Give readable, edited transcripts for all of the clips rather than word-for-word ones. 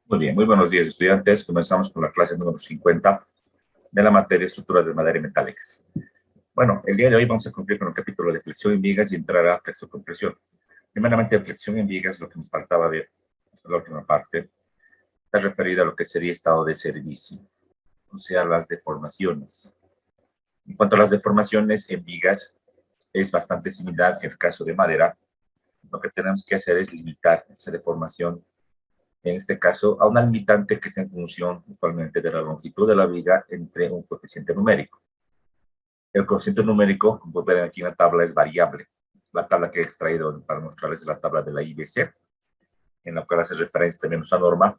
Muy bien, muy buenos días, estudiantes. Comenzamos con la clase número 50 de la materia estructuras de madera y metálicas. Bueno, el día de hoy vamos a cumplir con el capítulo de flexión en vigas y entrar a texto compresión. Primeramente, flexión en vigas, lo que nos faltaba ver, la última parte, está referida a lo que sería estado de servicio, o sea, las deformaciones. En cuanto a las deformaciones en vigas, es bastante similar que en el caso de madera. Lo que tenemos que hacer es limitar esa deformación, en este caso, a una limitante que está en función usualmente de la longitud de la viga entre un coeficiente numérico. El coeficiente numérico, como ven aquí en la tabla, es variable. La tabla que he extraído para mostrarles es la tabla de la IBC, en la cual hace referencia también a nuestra norma,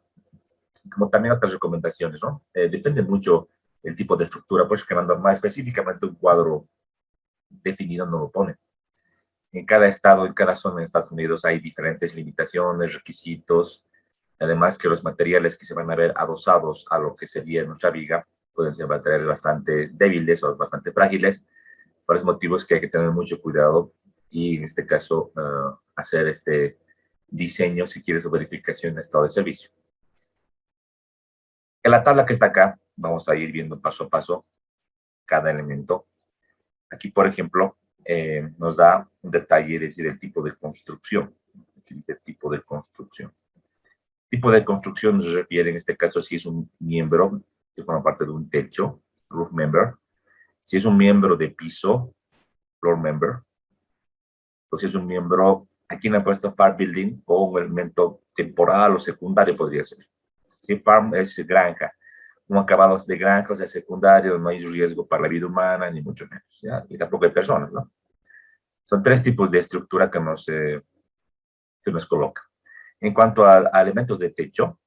como también otras recomendaciones, ¿no? Depende mucho el tipo de estructura, pues que la norma específicamente un cuadro definido no lo pone. En cada estado, en cada zona en Estados Unidos hay diferentes limitaciones, requisitos, además que los materiales que se van a ver adosados a lo que sería nuestra viga pueden ser materiales bastante débiles o bastante frágiles. Por esos motivos que hay que tener mucho cuidado y en este caso hacer este diseño si quieres o verificación en estado de servicio. En la tabla que está acá vamos a ir viendo paso a paso cada elemento. Aquí, por ejemplo, nos da un detalle, es decir, el tipo de construcción. Aquí dice tipo de construcción. Tipo de construcción nos refiere en este caso si es un miembro que forma parte de un techo, roof member, si es un miembro de piso, floor member, o si es un miembro, aquí le han puesto farm building o un elemento temporal o secundario podría ser. Si farm es granja, un acabado de granja, o sea, secundario, no hay riesgo para la vida humana, ni mucho menos, ¿ya? Y tampoco hay personas, ¿no? Son tres tipos de estructura que nos colocan. En cuanto a elementos de techo,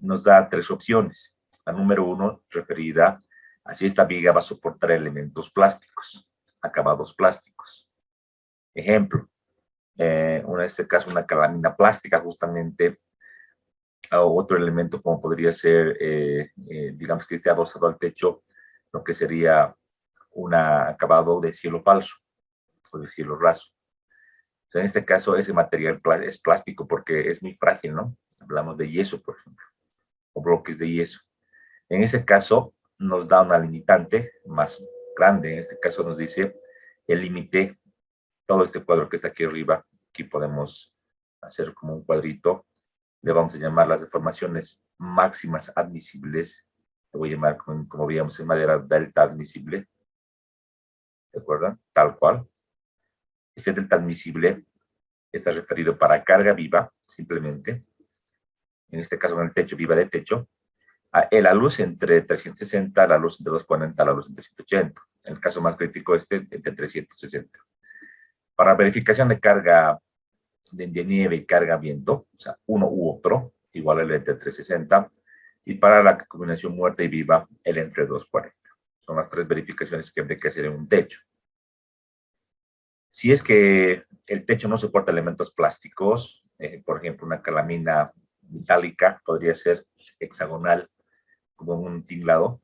nos da tres opciones. La número uno, referida a si esta viga va a soportar elementos plásticos, acabados plásticos. Ejemplo, en este caso una calamina plástica justamente, o otro elemento como podría ser, digamos que esté adosado al techo, lo que sería un acabado de cielo falso o de cielo raso. O sea, en este caso ese material es plástico porque es muy frágil, ¿no? Hablamos de yeso, por ejemplo, o bloques de yeso. En ese caso, nos da una limitante más grande. En este caso nos dice el límite, todo este cuadro que está aquí arriba. Aquí podemos hacer como un cuadrito. Le vamos a llamar las deformaciones máximas admisibles. Le voy a llamar, como veíamos en madera, delta admisible. ¿De acuerdo? Tal cual. Este delta admisible está referido para carga viva, simplemente. En este caso, en el techo, viva de techo. La luz entre 360, la luz entre 240, la luz entre 180. En el caso más crítico, entre 360. Para verificación de carga de nieve y carga viento, o sea, uno u otro, igual el entre 360. Y para la combinación muerta y viva, el entre 240. Son las tres verificaciones que hay que hacer en un techo. Si es que el techo no soporta elementos plásticos, por ejemplo, una calamina metálica podría ser hexagonal como un tinglado.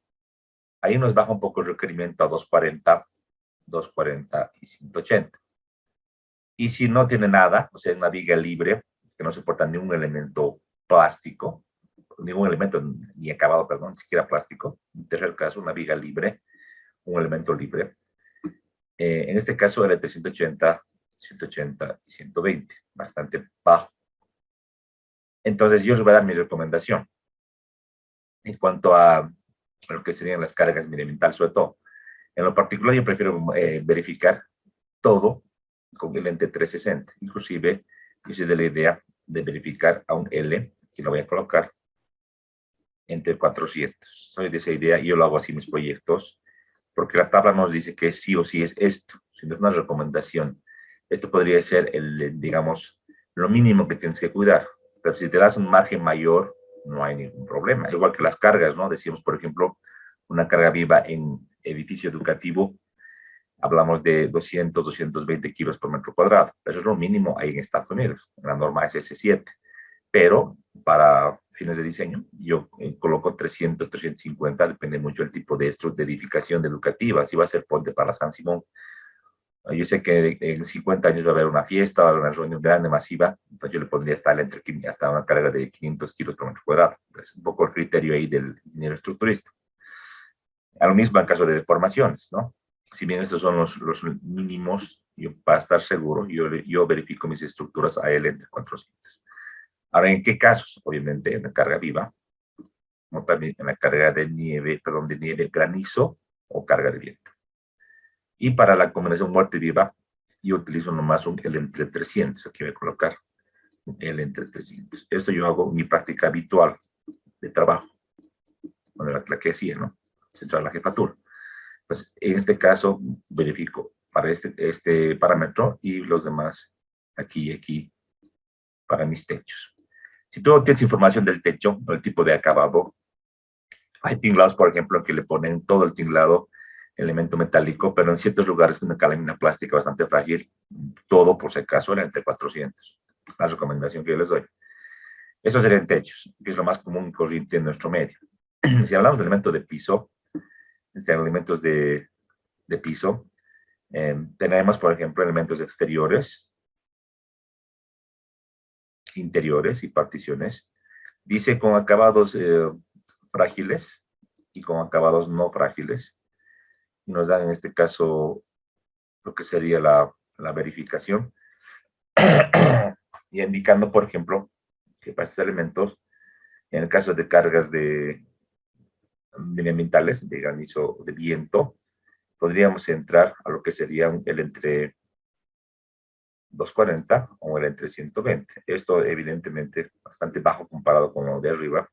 Ahí nos baja un poco el requerimiento a 240, 240 y 180. Y si no tiene nada, o sea, una viga libre, que no soporta ningún elemento plástico, ningún elemento, ni acabado, perdón, ni siquiera plástico. En tercer caso, una viga libre, un elemento libre. En este caso, el 380, 180 y 120, bastante bajo. Entonces, yo les voy a dar mi recomendación. En cuanto a lo que serían las cargas milimetrales, sobre todo, en lo particular, yo prefiero verificar todo con el lente 360. Inclusive, yo soy de la idea de verificar a un L, que lo voy a colocar, entre 400. Soy de esa idea y yo lo hago así en mis proyectos, porque la tabla nos dice que sí o sí es esto, sino es una recomendación. Esto podría ser, digamos, lo mínimo que tienes que cuidar. Pero si te das un margen mayor, no hay ningún problema. Igual que las cargas, ¿no? Decíamos, por ejemplo, una carga viva en edificio educativo, hablamos de 200, 220 kilos por metro cuadrado. Eso es lo mínimo ahí en Estados Unidos. La norma es S7. Pero para fines de diseño, yo coloco 300, 350, depende mucho del tipo de edificación educativa. Si va a ser ponte para San Simón, Yo sé que en 50 años va a haber una fiesta, va a haber una reunión grande, masiva, entonces yo le pondría hasta una carga de 500 kilos por metro cuadrado. Entonces, un poco el criterio ahí del ingeniero estructurista. A lo mismo en caso de deformaciones, ¿no? Si bien estos son los mínimos, yo, para estar seguro, yo verifico mis estructuras AL entre 400. Ahora, ¿en qué casos? Obviamente en la carga viva, como también en la carga de nieve, perdón, de nieve, granizo o carga de viento. Y para la combinación muerte viva, yo utilizo nomás el entre 300. Aquí voy a colocar el entre 300. Esto yo hago mi práctica habitual de trabajo, bueno, la que hacía, ¿no? Central a la jefatura. Pues en este caso verifico para este parámetro y los demás aquí y aquí para mis techos. Si tú tienes información del techo o el tipo de acabado, hay tinglados, por ejemplo, que le ponen todo el tinglado elemento metálico, pero en ciertos lugares con una calamina plástica bastante frágil, todo por si acaso era entre 400. La recomendación que yo les doy. Eso sería en techos, que es lo más común y corriente en nuestro medio. Si hablamos de elementos de piso, elementos de piso, tenemos, por ejemplo, elementos exteriores, interiores y particiones. Dice con acabados frágiles y con acabados no frágiles. Y nos dan en este caso lo que sería la verificación. Y indicando, por ejemplo, que para estos elementos, en el caso de cargas de ambientales, de granizo, de viento, podríamos entrar a lo que sería el entre 240 o el entre 120. Esto evidentemente bastante bajo comparado con lo de arriba,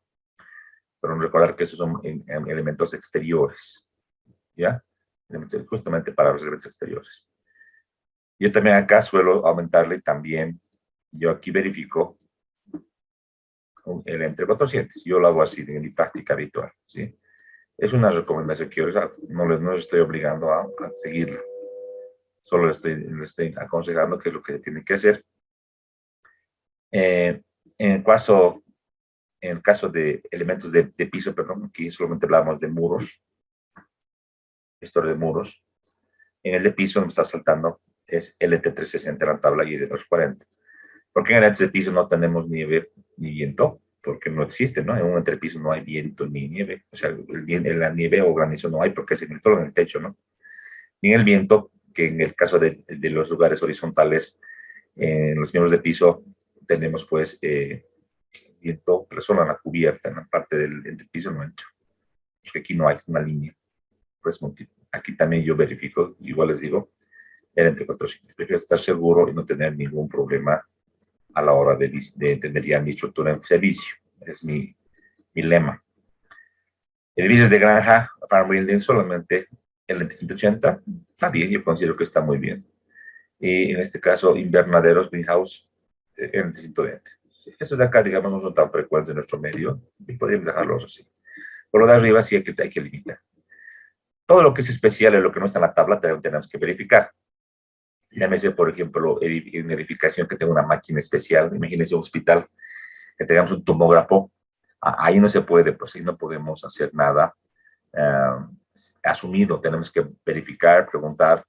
pero recordar que esos son elementos exteriores, ¿ya? Justamente para los elementos exteriores. Yo también acá suelo aumentarle también, yo aquí verifico el entre 400. Yo lo hago así en mi práctica habitual, ¿sí? Es una recomendación que yo no les estoy obligando a seguirlo. Solo les estoy aconsejando qué es lo que tiene que hacer. En el caso de elementos de piso, perdón, aquí solamente hablamos de muros, historia de muros. En el de piso me está saltando es LT360 en la tabla y de 240. Porque en el de piso no tenemos nieve ni viento, porque no existe, ¿no? En un entrepiso no hay viento ni nieve. O sea, la nieve o granizo no hay porque es solo en el techo, ¿no? Ni en el viento, que en el caso de los lugares horizontales, en los miembros de piso, tenemos pues viento, pero solo en la cubierta, en la parte del entrepiso no entra. Porque aquí no hay una línea. Pues aquí también yo verifico, igual les digo, era entre 400. Prefiero estar seguro y no tener ningún problema a la hora de entender ya mi estructura en servicio. Es mi lema. Edificios de granja, farm building, solamente el entre 180, está bien, yo considero que está muy bien. Y en este caso, invernaderos, greenhouse, el entre 120. Estos de acá, digamos, no son tan frecuentes en nuestro medio y podríamos dejarlos así. Por lo de arriba sí hay que limitar. Todo lo que es especial y lo que no está en la tabla tenemos que verificar. Llámese, por ejemplo, en edificación que tenga una máquina especial, imagínense un hospital que tengamos un tomógrafo, ahí no se puede, pues ahí no podemos hacer nada asumido, tenemos que verificar, preguntar,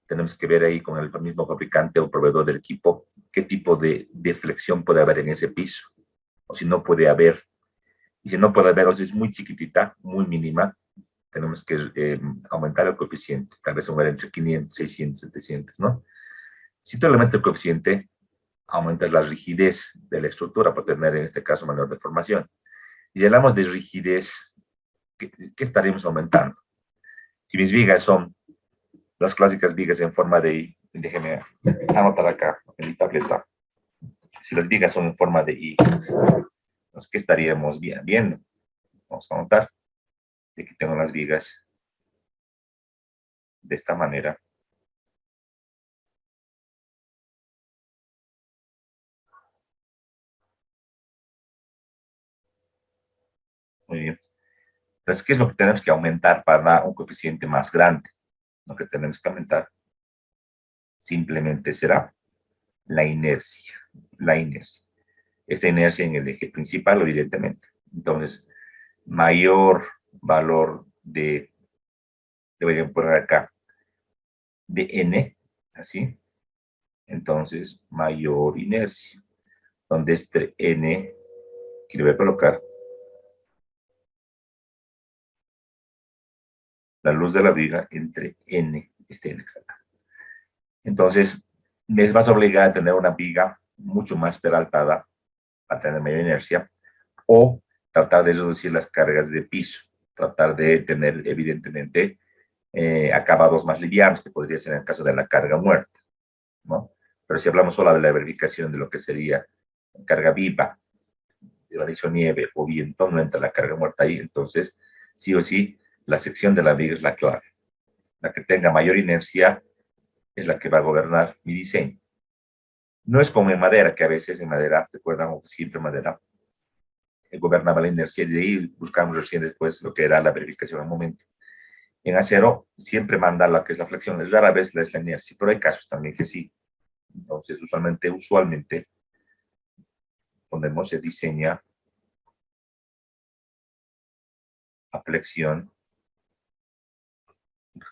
tenemos que ver ahí con el mismo fabricante o proveedor del equipo qué tipo de flexión puede haber en ese piso, o si no puede haber, y si no puede haber, o si es muy chiquitita, muy mínima, tenemos que aumentar el coeficiente, tal vez aumentar entre 500, 600, 700, ¿no? Si tú aumentas el coeficiente, aumentas la rigidez de la estructura para tener en este caso menor deformación. Y si hablamos de rigidez, ¿qué estaríamos aumentando? Si mis vigas son las clásicas vigas en forma de I, déjenme anotar acá en mi tableta. Si las vigas son en forma de I, pues, ¿qué estaríamos viendo? Vamos a anotar. Aquí tengo las vigas de esta manera. Muy bien. Entonces, ¿qué es lo que tenemos que aumentar para dar un coeficiente más grande? Lo que tenemos que aumentar simplemente será la inercia. La inercia. Esta inercia en el eje principal, evidentemente. Entonces, mayor valor de, voy a poner acá, de n, así. Entonces, mayor inercia, donde este N, que le voy a colocar la luz de la viga entre N, este N exacto. Entonces, me vas a obligar a tener una viga mucho más peraltada, a tener mayor inercia, o tratar de reducir las cargas de piso, tratar de tener, evidentemente, acabados más livianos, que podría ser en el caso de la carga muerta, ¿no? Pero si hablamos solo de la verificación de lo que sería carga viva, de la dicho nieve o viento, no entra la carga muerta ahí, entonces, sí o sí, la sección de la viga es la clave. La que tenga mayor inercia es la que va a gobernar mi diseño. No es como en madera, que a veces en madera, ¿se acuerdan? O siempre en madera, gobernaba la inercia y de ahí buscamos recién después lo que era la verificación al momento. En acero siempre manda la que es la flexión, es rara vez es la inercia, pero hay casos también que sí. Entonces, usualmente, ponemos, se diseña a flexión,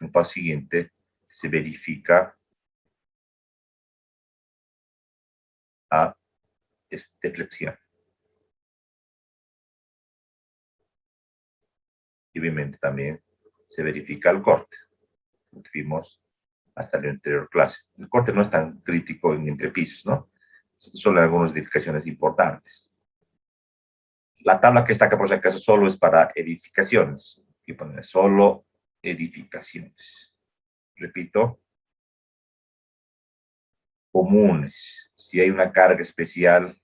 el paso siguiente se verifica a flexión. Y obviamente también se verifica el corte, lo que vimos hasta la anterior clase. El corte no es tan crítico en entrepisos, ¿no? Solo algunas edificaciones importantes. La tabla que está acá, por si acaso, solo es para edificaciones. Aquí poner solo edificaciones. Repito, comunes. Si hay una carga especial,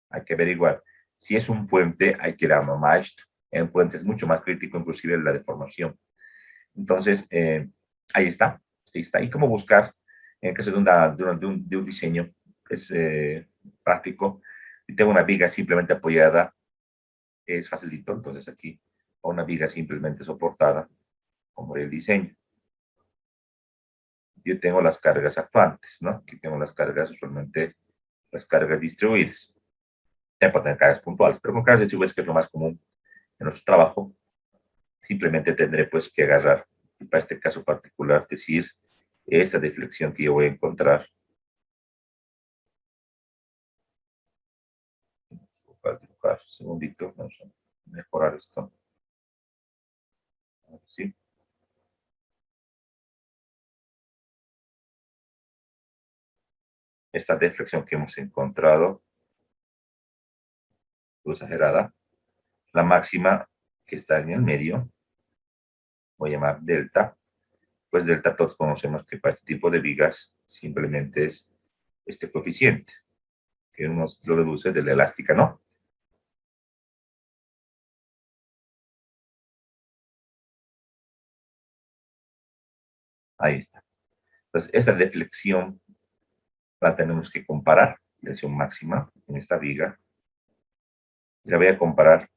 hay que averiguar. Si es un puente, hay que ir a Mamash. En puentes es mucho más crítico, inclusive la deformación. Entonces, ahí está. Ahí está. ¿Y cómo buscar? En el caso de un diseño, es práctico. Si tengo una viga simplemente apoyada, es facilito. Entonces aquí, una viga simplemente soportada, como el diseño. Yo tengo las cargas actuantes, ¿no? Aquí tengo las cargas, usualmente las cargas distribuidas. Pueden tener cargas puntuales, pero con cargas distribuidas, que es lo más común en nuestro trabajo, simplemente tendré pues que agarrar, y para este caso particular, decir esta deflexión que yo voy a encontrar. Un segundito, vamos a mejorar esto. ¿Sí? Esta deflexión que hemos encontrado, exagerada, la máxima que está en el medio, voy a llamar delta, pues delta todos conocemos que para este tipo de vigas simplemente es este coeficiente, que uno lo reduce de la elástica, ¿no? Ahí está. Entonces, esta deflexión la tenemos que comparar, deflexión máxima en esta viga, y la voy a comparar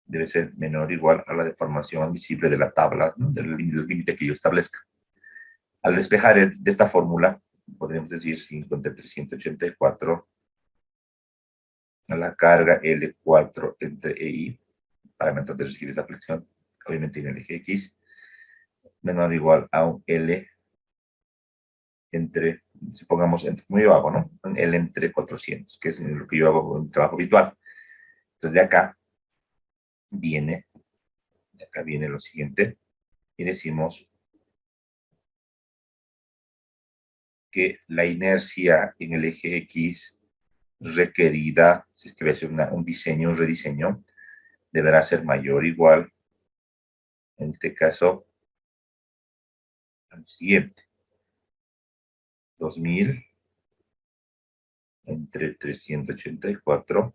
debe ser menor o igual a la deformación admisible de la tabla, ¿no? Del límite que yo establezca. Al despejar de esta fórmula, podríamos decir 5 entre 384 a la carga L4 entre EI, parámetros de regir esa flexión, obviamente en el eje X, menor o igual a un L entre, supongamos, como yo hago, ¿no? Un L entre 400, que es lo que yo hago en un trabajo habitual. Entonces, de acá viene lo siguiente, y decimos que la inercia en el eje X requerida, si es que voy a hacer un diseño, un rediseño, deberá ser mayor o igual, en este caso, al siguiente. 2000 entre 384,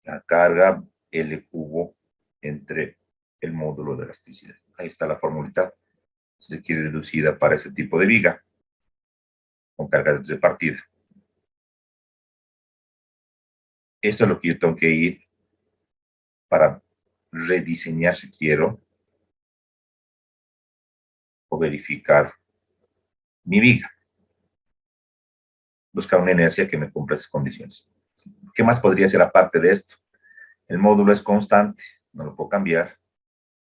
la carga L cubo entre el módulo de elasticidad. Ahí está la formulita, si se quiere, reducida para ese tipo de viga, con carga repartida. Eso es lo que yo tengo que ir para rediseñar, si quiero, o verificar mi viga. Buscar una inercia que me cumpla esas condiciones. ¿Qué más podría ser aparte de esto? El módulo es constante, no lo puedo cambiar.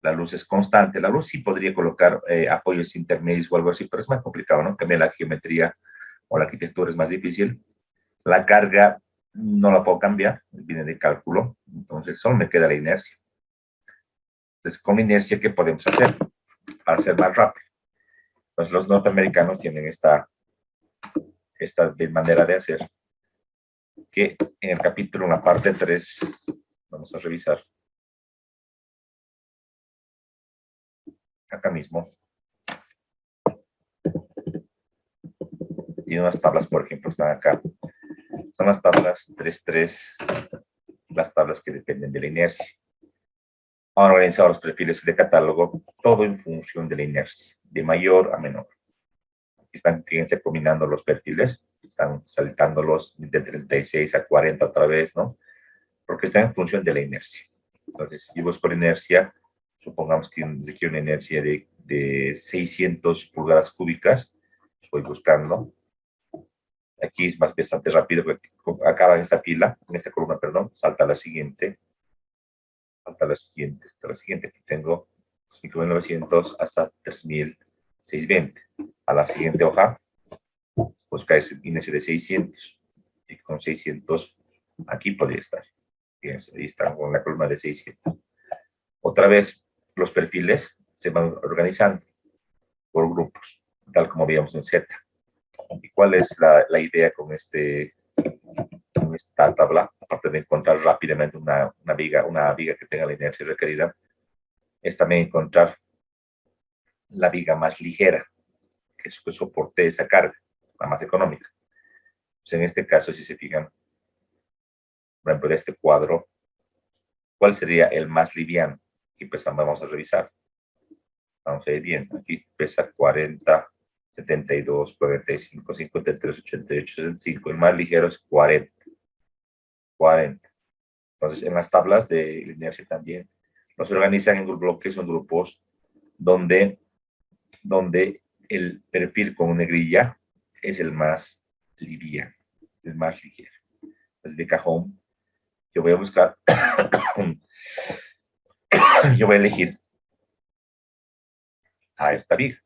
La luz es constante. La luz sí podría colocar apoyos intermedios o algo así, pero es más complicado, ¿no? Cambiar la geometría o la arquitectura es más difícil. La carga no la puedo cambiar, viene de cálculo, entonces solo me queda la inercia. Entonces, con inercia, ¿qué podemos hacer para ser más rápido? Pues los norteamericanos tienen esta manera de hacer, que en el capítulo, en la parte 3, vamos a revisar acá mismo. Tiene unas tablas, por ejemplo, están acá. Son las tablas 3.3, las tablas que dependen de la inercia. Han organizado los perfiles de catálogo, todo en función de la inercia, de mayor a menor. Están, fíjense, combinando los perfiles, están saltándolos de 36 a 40 otra vez, ¿no? Porque están en función de la inercia. Entonces, si busco la inercia, supongamos que quiero una inercia de 600 pulgadas cúbicas, estoy buscando. Aquí es bastante rápido, porque acaba en esta pila, en esta columna, perdón, salta la siguiente, aquí tengo 5.900 hasta 3.620. A la siguiente hoja, buscar ese índice de 600, y con 600 aquí podría estar. Fíjense, ahí están con la columna de 600. Otra vez, los perfiles se van organizando por grupos, tal como veíamos en Z. ¿Y cuál es la idea con esta tabla? Aparte de encontrar rápidamente una viga que tenga la inercia requerida, es también encontrar la viga más ligera, que soporte esa carga, la más económica. Pues en este caso, si se fijan, por ejemplo, de este cuadro, ¿cuál sería el más liviano? Y pues vamos a revisar. Vamos a ir bien. Aquí pesa 40, 72, 45, 53, 88, 65. El más ligero es 40. 40. Entonces, en las tablas de inercia también los organizan en bloques o en grupos donde el perfil con negrilla es el más liviano, el más ligero. Entonces, de cajón, yo voy a buscar, yo voy a elegir a esta viga,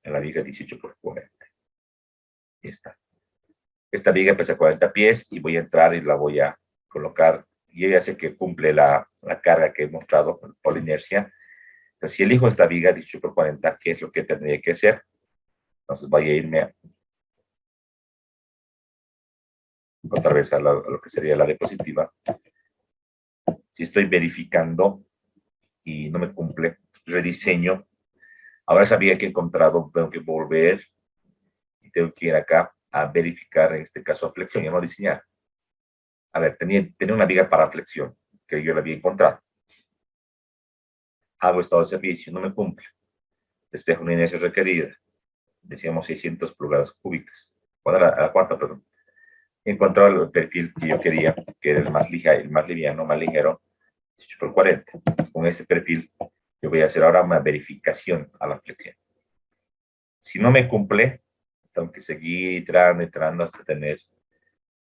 en la viga 18 por 40. Esta viga pesa 40 pies y voy a entrar y la voy a colocar. Y ya sé que cumple la carga que he mostrado por la inercia. Entonces, si elijo esta viga 18 por 40, ¿qué es lo que tendría que hacer? Entonces voy a irme otra vez a lo que sería la diapositiva. Si estoy verificando y no me cumple, rediseño. Ahora esa viga que he encontrado, tengo que volver y tengo que ir acá a verificar, en este caso, flexión, y no diseñar. A ver, tenía una viga para flexión, que yo la había encontrado. Hago estado de servicio, no me cumple. Despejo una inercia requerida. Decíamos 600 pulgadas cúbicas. Bueno, a la cuarta, perdón. He encontrado el perfil que yo quería, que era el más liviano, más ligero, 18 por 40. Entonces, con este perfil, yo voy a hacer ahora una verificación a la flexión. Si no me cumple, tengo que seguir entrando hasta tener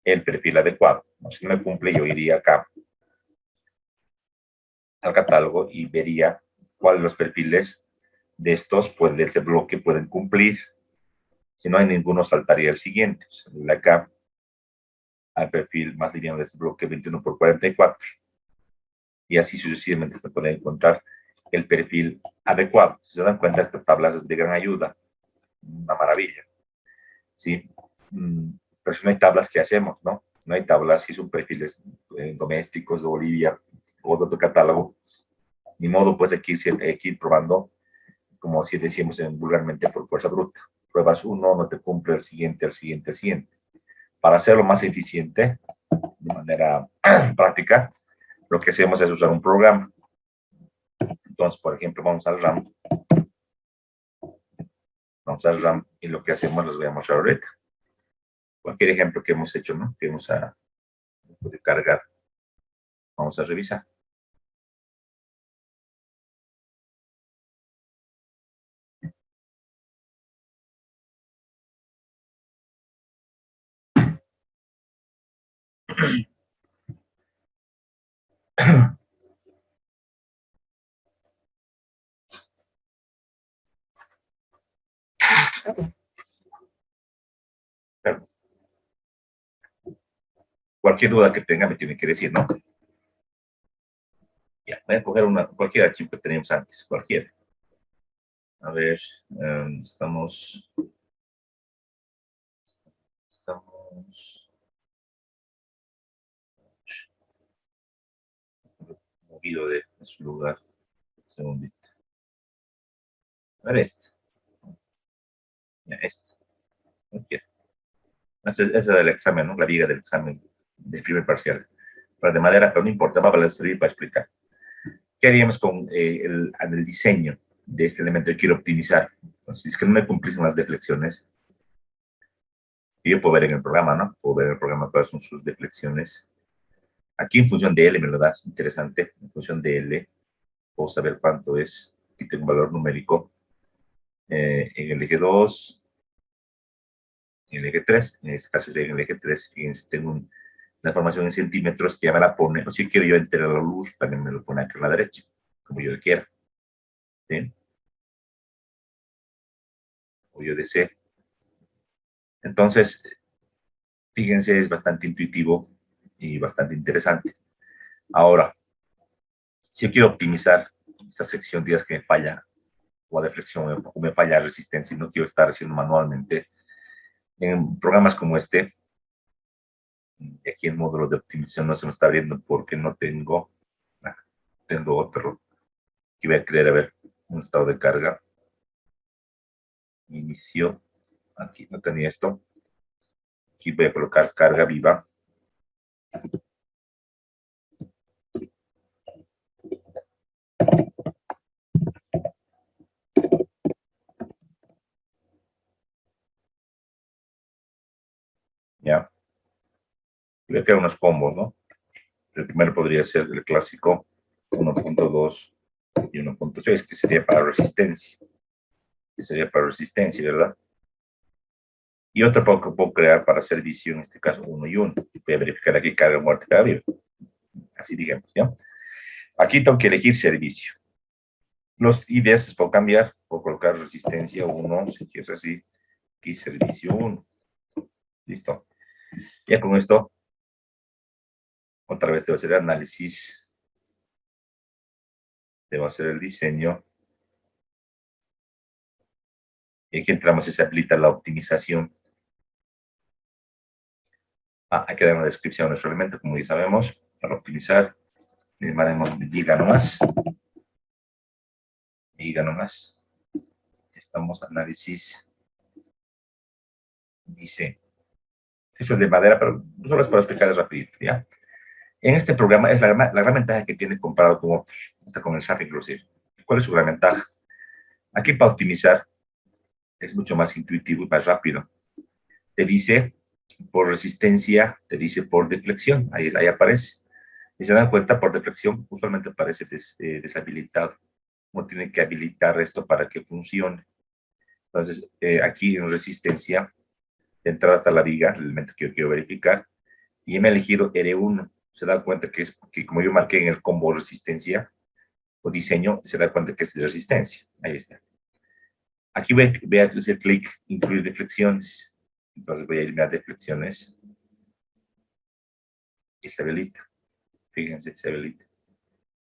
el perfil adecuado. Si no me cumple, yo iría acá al catálogo y vería cuáles los perfiles de estos, pues de este bloque, pueden cumplir. Si no hay ninguno, saltaría el siguiente. De acá al perfil más liviano de este bloque, 21 por 44. Y así sucesivamente se puede encontrar el perfil adecuado. Si se dan cuenta, esta tabla es de gran ayuda. Una maravilla. ¿Sí? Pero si no hay tablas, ¿qué hacemos? No hay tablas si son perfiles domésticos de Bolivia o de otro catálogo. Ni modo, pues hay que ir probando, como si decíamos vulgarmente, por fuerza bruta. Pruebas uno, no te cumple el siguiente, el siguiente, el siguiente. Para hacerlo más eficiente, de manera práctica, lo que hacemos es usar un programa. Entonces, por ejemplo, vamos al RAM. Vamos al RAM y lo que hacemos los voy a mostrar ahorita. Cualquier ejemplo que hemos hecho, ¿no? Que vamos a cargar. Vamos a revisar. Claro. Cualquier duda que tenga me tiene que decir, ¿no? Ya, voy a coger cualquier archivo que teníamos antes, cualquiera. A ver, estamos movido de su lugar. Un segundito. A ver este. Ya, este. Cualquiera. Esa es del examen, ¿no? La viga del examen del primer parcial. Para de madera, pero no importa, va a servir para explicar. ¿Qué haríamos con el diseño de este elemento? Yo quiero optimizar. Entonces, si es que no me cumplís las deflexiones, y yo puedo ver en el programa, ¿no? Puedo ver en el programa cuáles son sus deflexiones. Aquí en función de L me lo das, interesante. En función de L, puedo saber cuánto es. Aquí tengo un valor numérico. En el eje 2, en el eje 3, en este caso en el eje 3, fíjense, tengo una información en centímetros que ya me la pone, o si quiero yo enterar la luz, también me lo pone aquí a la derecha, como yo quiera. ¿Sí? O yo desee. Entonces, fíjense, es bastante intuitivo y bastante interesante. Ahora, si yo quiero optimizar esta sección, días que me falla o deflexión o me falla resistencia y no quiero estar haciendo manualmente, en programas como este, aquí en módulo de optimización no se me está abriendo porque no tengo, tengo otro que voy a crear, a ver, un estado de carga. Inicio, aquí no tenía esto. Aquí voy a colocar carga viva. Ya. Y voy a crear unos combos, ¿no? El primero podría ser el clásico 1.2 y 1.6, que sería para resistencia. Que sería para resistencia, ¿verdad? Y otro poco puedo crear para servicio, en este caso 1 y 1. Voy a verificar aquí carga muerta, carga viva. Así digamos, ¿ya? Aquí tengo que elegir servicio. Los IDs puedo cambiar, puedo colocar resistencia 1, si quieres así, aquí servicio 1. Listo. Ya con esto, otra vez te va a hacer análisis, te va a hacer el diseño. Y aquí entramos y se habilita la optimización. Aquí da una descripción de nuestro elemento, como ya sabemos, para optimizar. Le llamaremos giga nomás. Giga nomás. Estamos análisis. Dice, eso es de madera, pero solo es para explicarles rapidito, ¿ya? En este programa es la gran ventaja que tiene comparado con otros, hasta con el SAP inclusive. ¿Cuál es su gran ventaja? Aquí para optimizar es mucho más intuitivo y más rápido. Te dice por resistencia, te dice por deflexión, ahí aparece. Y se dan cuenta, por deflexión usualmente aparece deshabilitado. Uno tiene que habilitar esto para que funcione. Entonces, aquí en resistencia, de entrada hasta la viga, el elemento que yo quiero verificar, y me he elegido R1. Se da cuenta que es que como yo marqué en el combo resistencia o diseño, se da cuenta que es de resistencia. Ahí está. Aquí voy a hacer clic, incluir deflexiones. Entonces voy a eliminar deflexiones y se habilita. Fíjense, se habilita.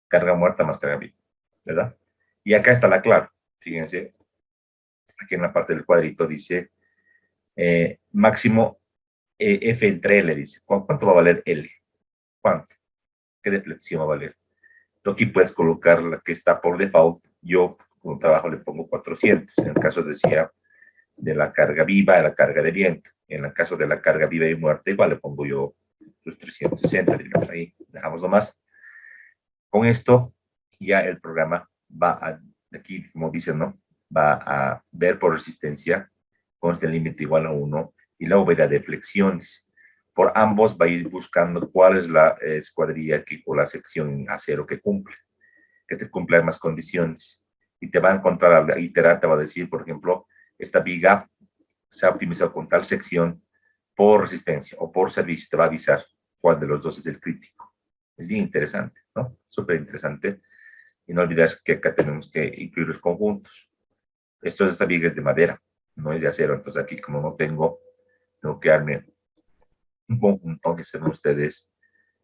Carga muerta más carga viva, ¿verdad? Y acá está la clave. Fíjense, aquí en la parte del cuadrito dice máximo F entre L, dice. ¿Cuánto va a valer L? ¿Cuánto? ¿Qué deflexión va a valer? Tú aquí puedes colocar la que está por default. Yo, con trabajo, le pongo 400. En el caso, decía, de la carga viva a la carga de viento. En el caso de la carga viva y muerta, igual le pongo yo sus 360, digamos, ahí. Dejamos nomás. Con esto, ya el programa va a, aquí, como dicen, ¿no? Va a ver por resistencia con este límite igual a 1 y luego verá deflexiones. Por ambos va a ir buscando cuál es la escuadrilla que, o la sección A0 que cumple, que te cumple más condiciones. Y te va a encontrar, a iterar, te va a decir, por ejemplo, esta viga se ha optimizado con tal sección por resistencia o por servicio, te va a avisar cuál de los dos es el crítico. Es bien interesante, ¿no? Súper interesante. Y no olvides que acá tenemos que incluir los conjuntos. Esta viga es de madera, no es de acero. Entonces aquí como no tengo que darme un conjunto que sepan ustedes.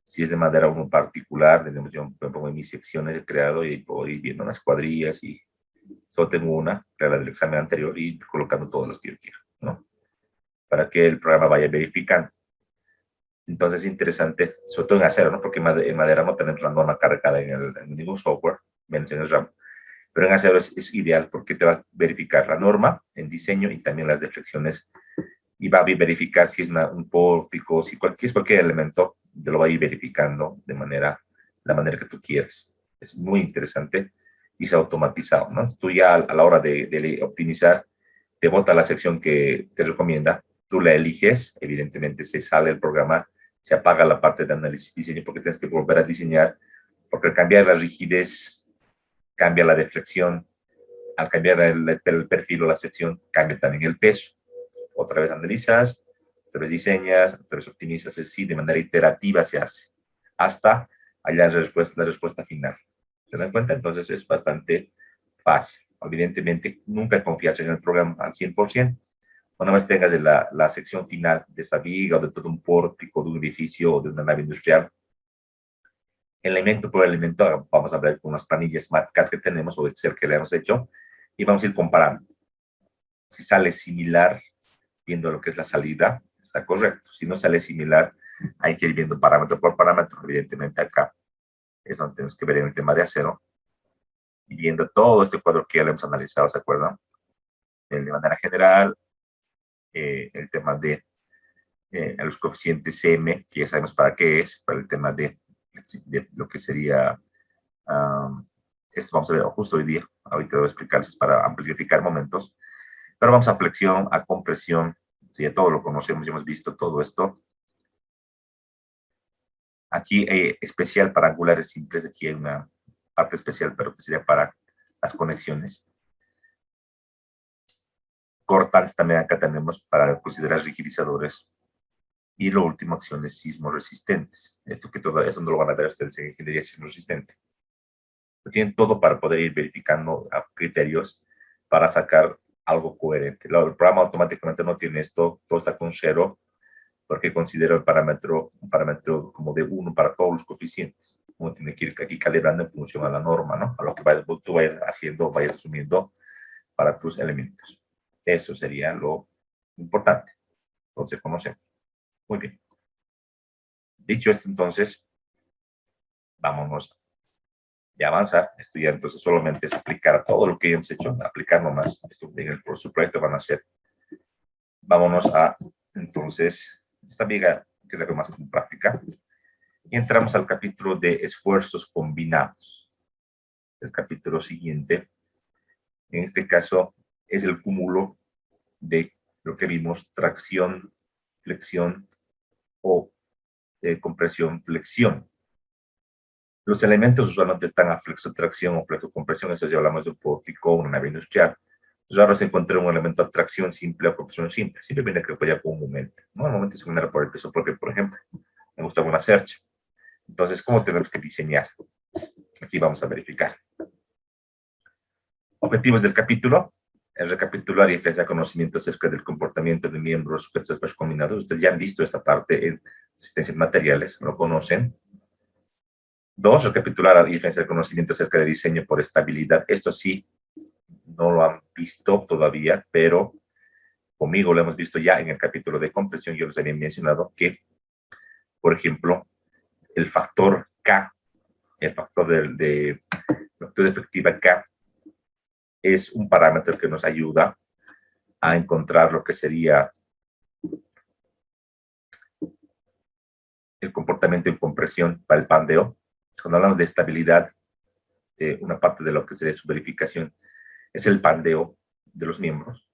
Si es de madera uno particular, yo me pongo en mis secciones de creado y puedo ir viendo las cuadrillas y solo tengo una, que era la del examen anterior, y colocando todos los que yo quiero, ¿no? Para que el programa vaya verificando. Entonces es interesante, sobre todo en acero, ¿no? Porque en madera no tenemos la norma cargada en ningún software, menos en el RAM. Pero en acero es ideal porque te va a verificar la norma en diseño y también las deflexiones y va a verificar si es un pórtico, si cualquier elemento, te lo va a ir verificando la manera que tú quieres. Es muy interesante y es automatizado, ¿no? Tú ya a la hora de optimizar, te bota la sección que te recomienda, tú la eliges, evidentemente se sale el programa, se apaga la parte de análisis y diseño porque tienes que volver a diseñar, porque al cambiar la rigidez, cambia la deflexión, al cambiar el perfil o la sección, cambia también el peso. Otra vez analizas, otra vez diseñas, otra vez optimizas, es así, de manera iterativa se hace, hasta hallar la respuesta final. ¿Se dan cuenta? Entonces es bastante fácil. Evidentemente, nunca confías en el programa al 100%. Una vez tengas la sección final de esta viga o de todo un pórtico, de un edificio o de una nave industrial, elemento por elemento, vamos a ver con unas planillas MATLAB que tenemos o Excel que le hemos hecho y vamos a ir comparando. Si sale similar, viendo lo que es la salida, está correcto. Si no sale similar, hay que ir viendo parámetro por parámetro. Evidentemente acá es donde tenemos que ver en el tema de acero y viendo todo este cuadro que ya lo hemos analizado, ¿se acuerdan? De manera general, el tema de los coeficientes M, que ya sabemos para qué es, para el tema de lo que sería, esto vamos a ver justo hoy día, ahorita voy a explicarles para amplificar momentos, pero vamos a flexión, a compresión, si ya todo lo conocemos, ya hemos visto todo esto. Aquí especial para angulares simples, aquí hay una parte especial, pero que sería para las conexiones. Cortantes también acá tenemos para considerar rigidizadores. Y lo último, acciones sismoresistentes. Esto que todo eso no lo van a ver ustedes en ingeniería sismoresistente. Tienen todo para poder ir verificando criterios para sacar algo coherente. El programa automáticamente no tiene esto, todo está con 0, porque considero un parámetro como de 1 para todos los coeficientes. Uno tiene que ir aquí calibrando en función a la norma, ¿no? A lo que tú vayas haciendo, vayas asumiendo para tus elementos. Eso sería lo importante. Entonces, conocemos. Muy bien. Dicho esto, entonces, vámonos a avanzar. Esto ya entonces solamente es aplicar todo lo que hemos hecho, aplicar nomás. Esto por su proyecto van a hacer. Vámonos a, entonces, esta viga, que es la que más como práctica. Y entramos al capítulo de esfuerzos combinados. El capítulo siguiente, en este caso, es el cúmulo de lo que vimos, tracción, flexión o compresión, flexión. Los elementos usualmente están a flexotracción o flexocompresión, eso ya hablamos de un pórtico o una nave industrial. Raro se encuentra un elemento de tracción simple o compresión simple. Siempre viene que apoya con un momento. ¿No? El momento se genera por el peso propio, por ejemplo. Me gusta una search. Entonces, ¿cómo tenemos que diseñar? Aquí vamos a verificar. Objetivos del capítulo. El recapitular y ofrecer conocimiento acerca del comportamiento de miembros sujetos a combinados. Ustedes ya han visto esta parte en resistencias materiales, lo conocen. 2, recapitular y ofrecer conocimiento acerca de diseño por estabilidad. Esto sí, no lo han visto todavía, pero conmigo lo hemos visto ya en el capítulo de compresión. Yo les había mencionado que, por ejemplo, el factor K, el factor de efectiva K, es un parámetro que nos ayuda a encontrar lo que sería el comportamiento en compresión para el pandeo. Cuando hablamos de estabilidad, una parte de lo que sería su verificación es el pandeo de los miembros.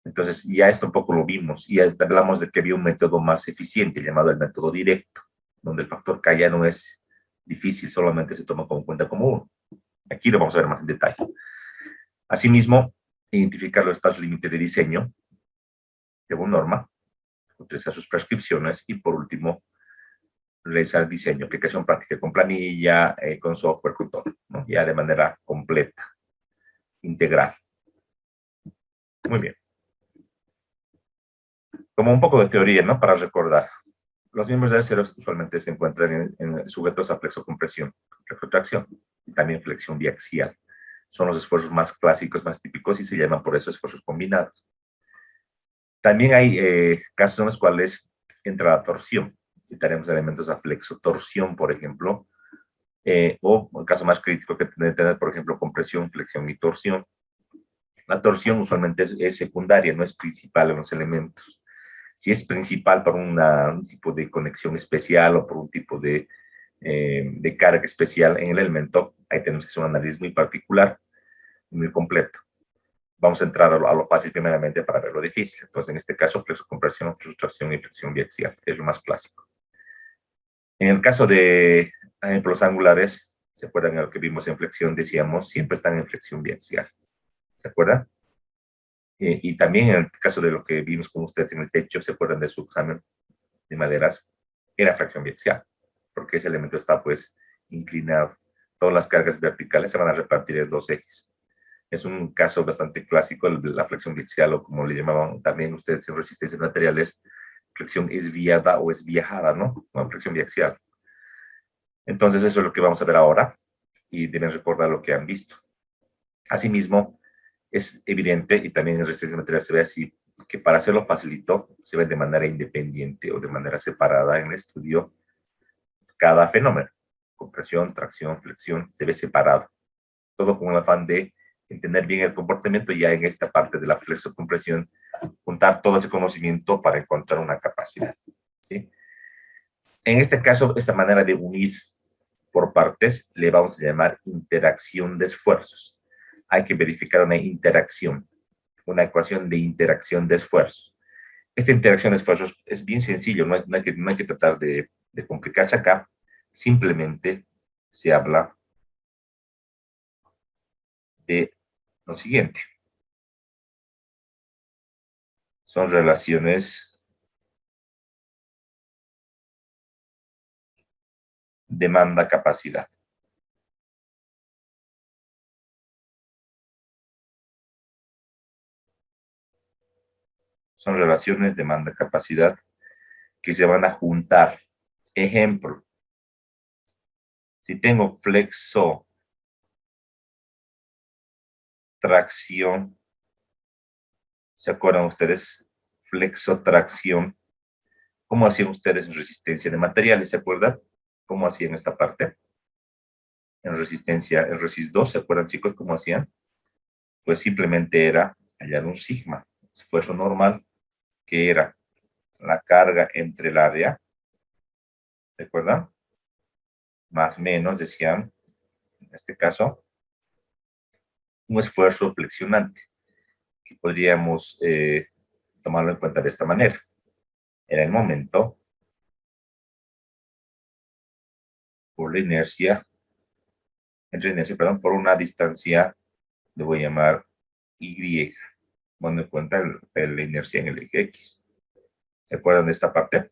Entonces, ya esto un poco lo vimos y hablamos de que había un método más eficiente llamado el método directo, donde el factor K ya no es difícil, solamente se toma como cuenta como 1. Aquí lo vamos a ver más en detalle. Asimismo, identificar los estados límite de diseño según norma, utilizar sus prescripciones y por último, realizar diseño, aplicación práctica con planilla, con software, con todo, ¿no? Ya de manera completa, integral. Muy bien. Como un poco de teoría, ¿no? Para recordar. Los miembros del cero usualmente se encuentran sujetos a flexocompresión, flexotracción y también flexión biaxial. Son los esfuerzos más clásicos, más típicos y se llaman por eso esfuerzos combinados. También hay casos en los cuales entra la torsión. Citaremos elementos a flexotorsión, por ejemplo, o el caso más crítico que tiene que tener, por ejemplo, compresión, flexión y torsión. La torsión usualmente es secundaria, no es principal en los elementos. Si es principal por un tipo de conexión especial o por un tipo de carga especial en el elemento, ahí tenemos que hacer un análisis muy particular, muy completo. Vamos a entrar a lo fácil primeramente para ver lo difícil. Entonces, en este caso, flexocompresión, flexotracción y flexión biaxial, que es lo más clásico. En el caso de ejemplos angulares, ¿se acuerdan de lo que vimos en flexión? Decíamos, siempre están en flexión biaxial. ¿Se acuerdan? Y también en el caso de lo que vimos con ustedes en el techo, ¿se acuerdan de su examen de maderas? Era flexión biaxial, porque ese elemento está pues inclinado. Todas las cargas verticales se van a repartir en dos ejes. Es un caso bastante clásico, la flexión biaxial, o como le llamaban también ustedes en resistencia de materiales, flexión esviada o esviajada, ¿no? Bueno, flexión biaxial. Entonces, eso es lo que vamos a ver ahora y deben recordar lo que han visto. Asimismo, es evidente, y también en resistencia de materiales se ve así, que para hacerlo facilito, se ve de manera independiente o de manera separada en el estudio cada fenómeno. Compresión, tracción, flexión, se ve separado. Todo con el afán de entender bien el comportamiento ya en esta parte de la flexocompresión, juntar todo ese conocimiento para encontrar una capacidad. ¿Sí? En este caso, esta manera de unir por partes le vamos a llamar interacción de esfuerzos. Hay que verificar una interacción, una ecuación de interacción de esfuerzos. Esta interacción de esfuerzos es bien sencillo, no hay que tratar de complicarse acá, simplemente se habla de lo siguiente. Son relaciones demanda-capacidad. Son relaciones demanda-capacidad que se van a juntar. Ejemplo, si tengo flexo tracción, ¿se acuerdan ustedes? Flexotracción. ¿Cómo hacían ustedes en resistencia de materiales? ¿Se acuerdan? ¿Cómo hacían esta parte? En resistencia, en resist 2, ¿se acuerdan, chicos, cómo hacían? Pues simplemente era hallar un sigma, esfuerzo normal, que era la carga entre el área, ¿se acuerdan? Más menos, decían, en este caso, un esfuerzo flexionante, que podríamos tomarlo en cuenta de esta manera. Era el momento por la inercia, por una distancia, le voy a llamar Y, tomando en cuenta la inercia en el eje X. ¿Se acuerdan de esta parte?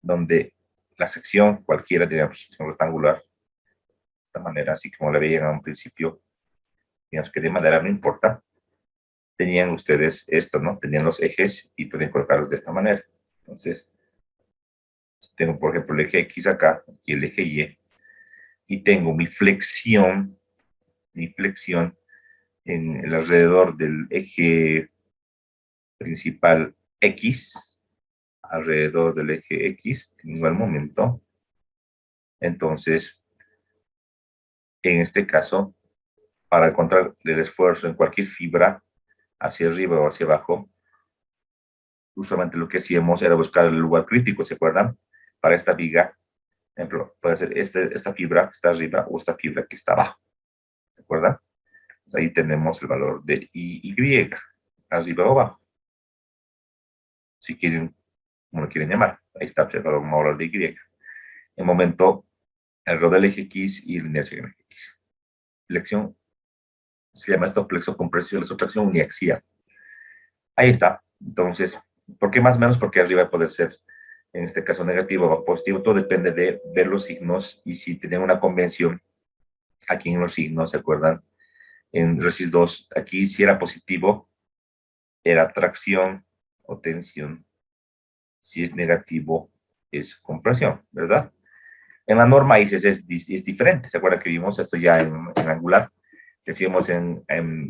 Donde la sección, cualquiera de la sección rectangular, de esta manera, así como la veían a un principio, digamos que de madera no importa, tenían ustedes esto, ¿no? Tenían los ejes y pueden colocarlos de esta manera. Entonces, tengo, por ejemplo, el eje X acá y el eje y tengo mi flexión en el alrededor del eje principal X, alrededor del eje X, en igual momento. Entonces, en este caso, para encontrar el esfuerzo en cualquier fibra, hacia arriba o hacia abajo, usualmente lo que hacíamos era buscar el lugar crítico, ¿se acuerdan? Para esta viga, por ejemplo, puede ser esta fibra que está arriba o esta fibra que está abajo, ¿se acuerdan? Pues ahí tenemos el valor de Y, arriba o abajo. Si quieren, como lo quieren llamar, ahí está el valor de Y. En momento, el rod del eje X y la inercia en el eje X. Flexión, se llama esto flexocompresión, la sustracción uniaxial. Ahí está. Entonces, ¿por qué más o menos? Porque arriba puede ser en este caso negativo o positivo, todo depende de ver los signos y si tienen una convención aquí en los signos, ¿se acuerdan? En Resis 2, aquí si era positivo, era tracción o tensión. Si es negativo, es compresión, ¿verdad? En la norma ICES es diferente. ¿Se acuerdan que vimos esto ya en Angular? Decíamos en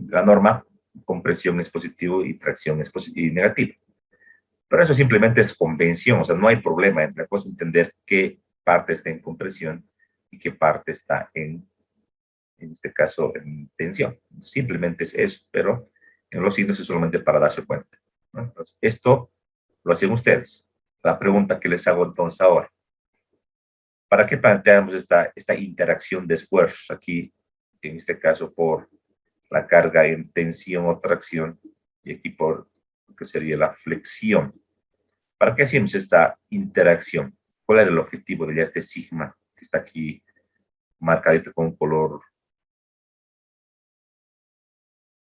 la norma, compresión es positivo y tracción es y negativo. Pero eso simplemente es convención, o sea, no hay problema. La cosa es entender qué parte está en compresión y qué parte está en este caso, en tensión. Simplemente es eso, pero en los signos es solamente para darse cuenta, ¿no? Entonces, esto lo hacen ustedes. La pregunta que les hago entonces ahora, ¿para qué planteamos esta interacción de esfuerzos aquí, en este caso por la carga en tensión o tracción, y aquí por lo que sería la flexión? ¿Para qué hacemos esta interacción? ¿Cuál era el objetivo de este sigma que está aquí marcadito con un color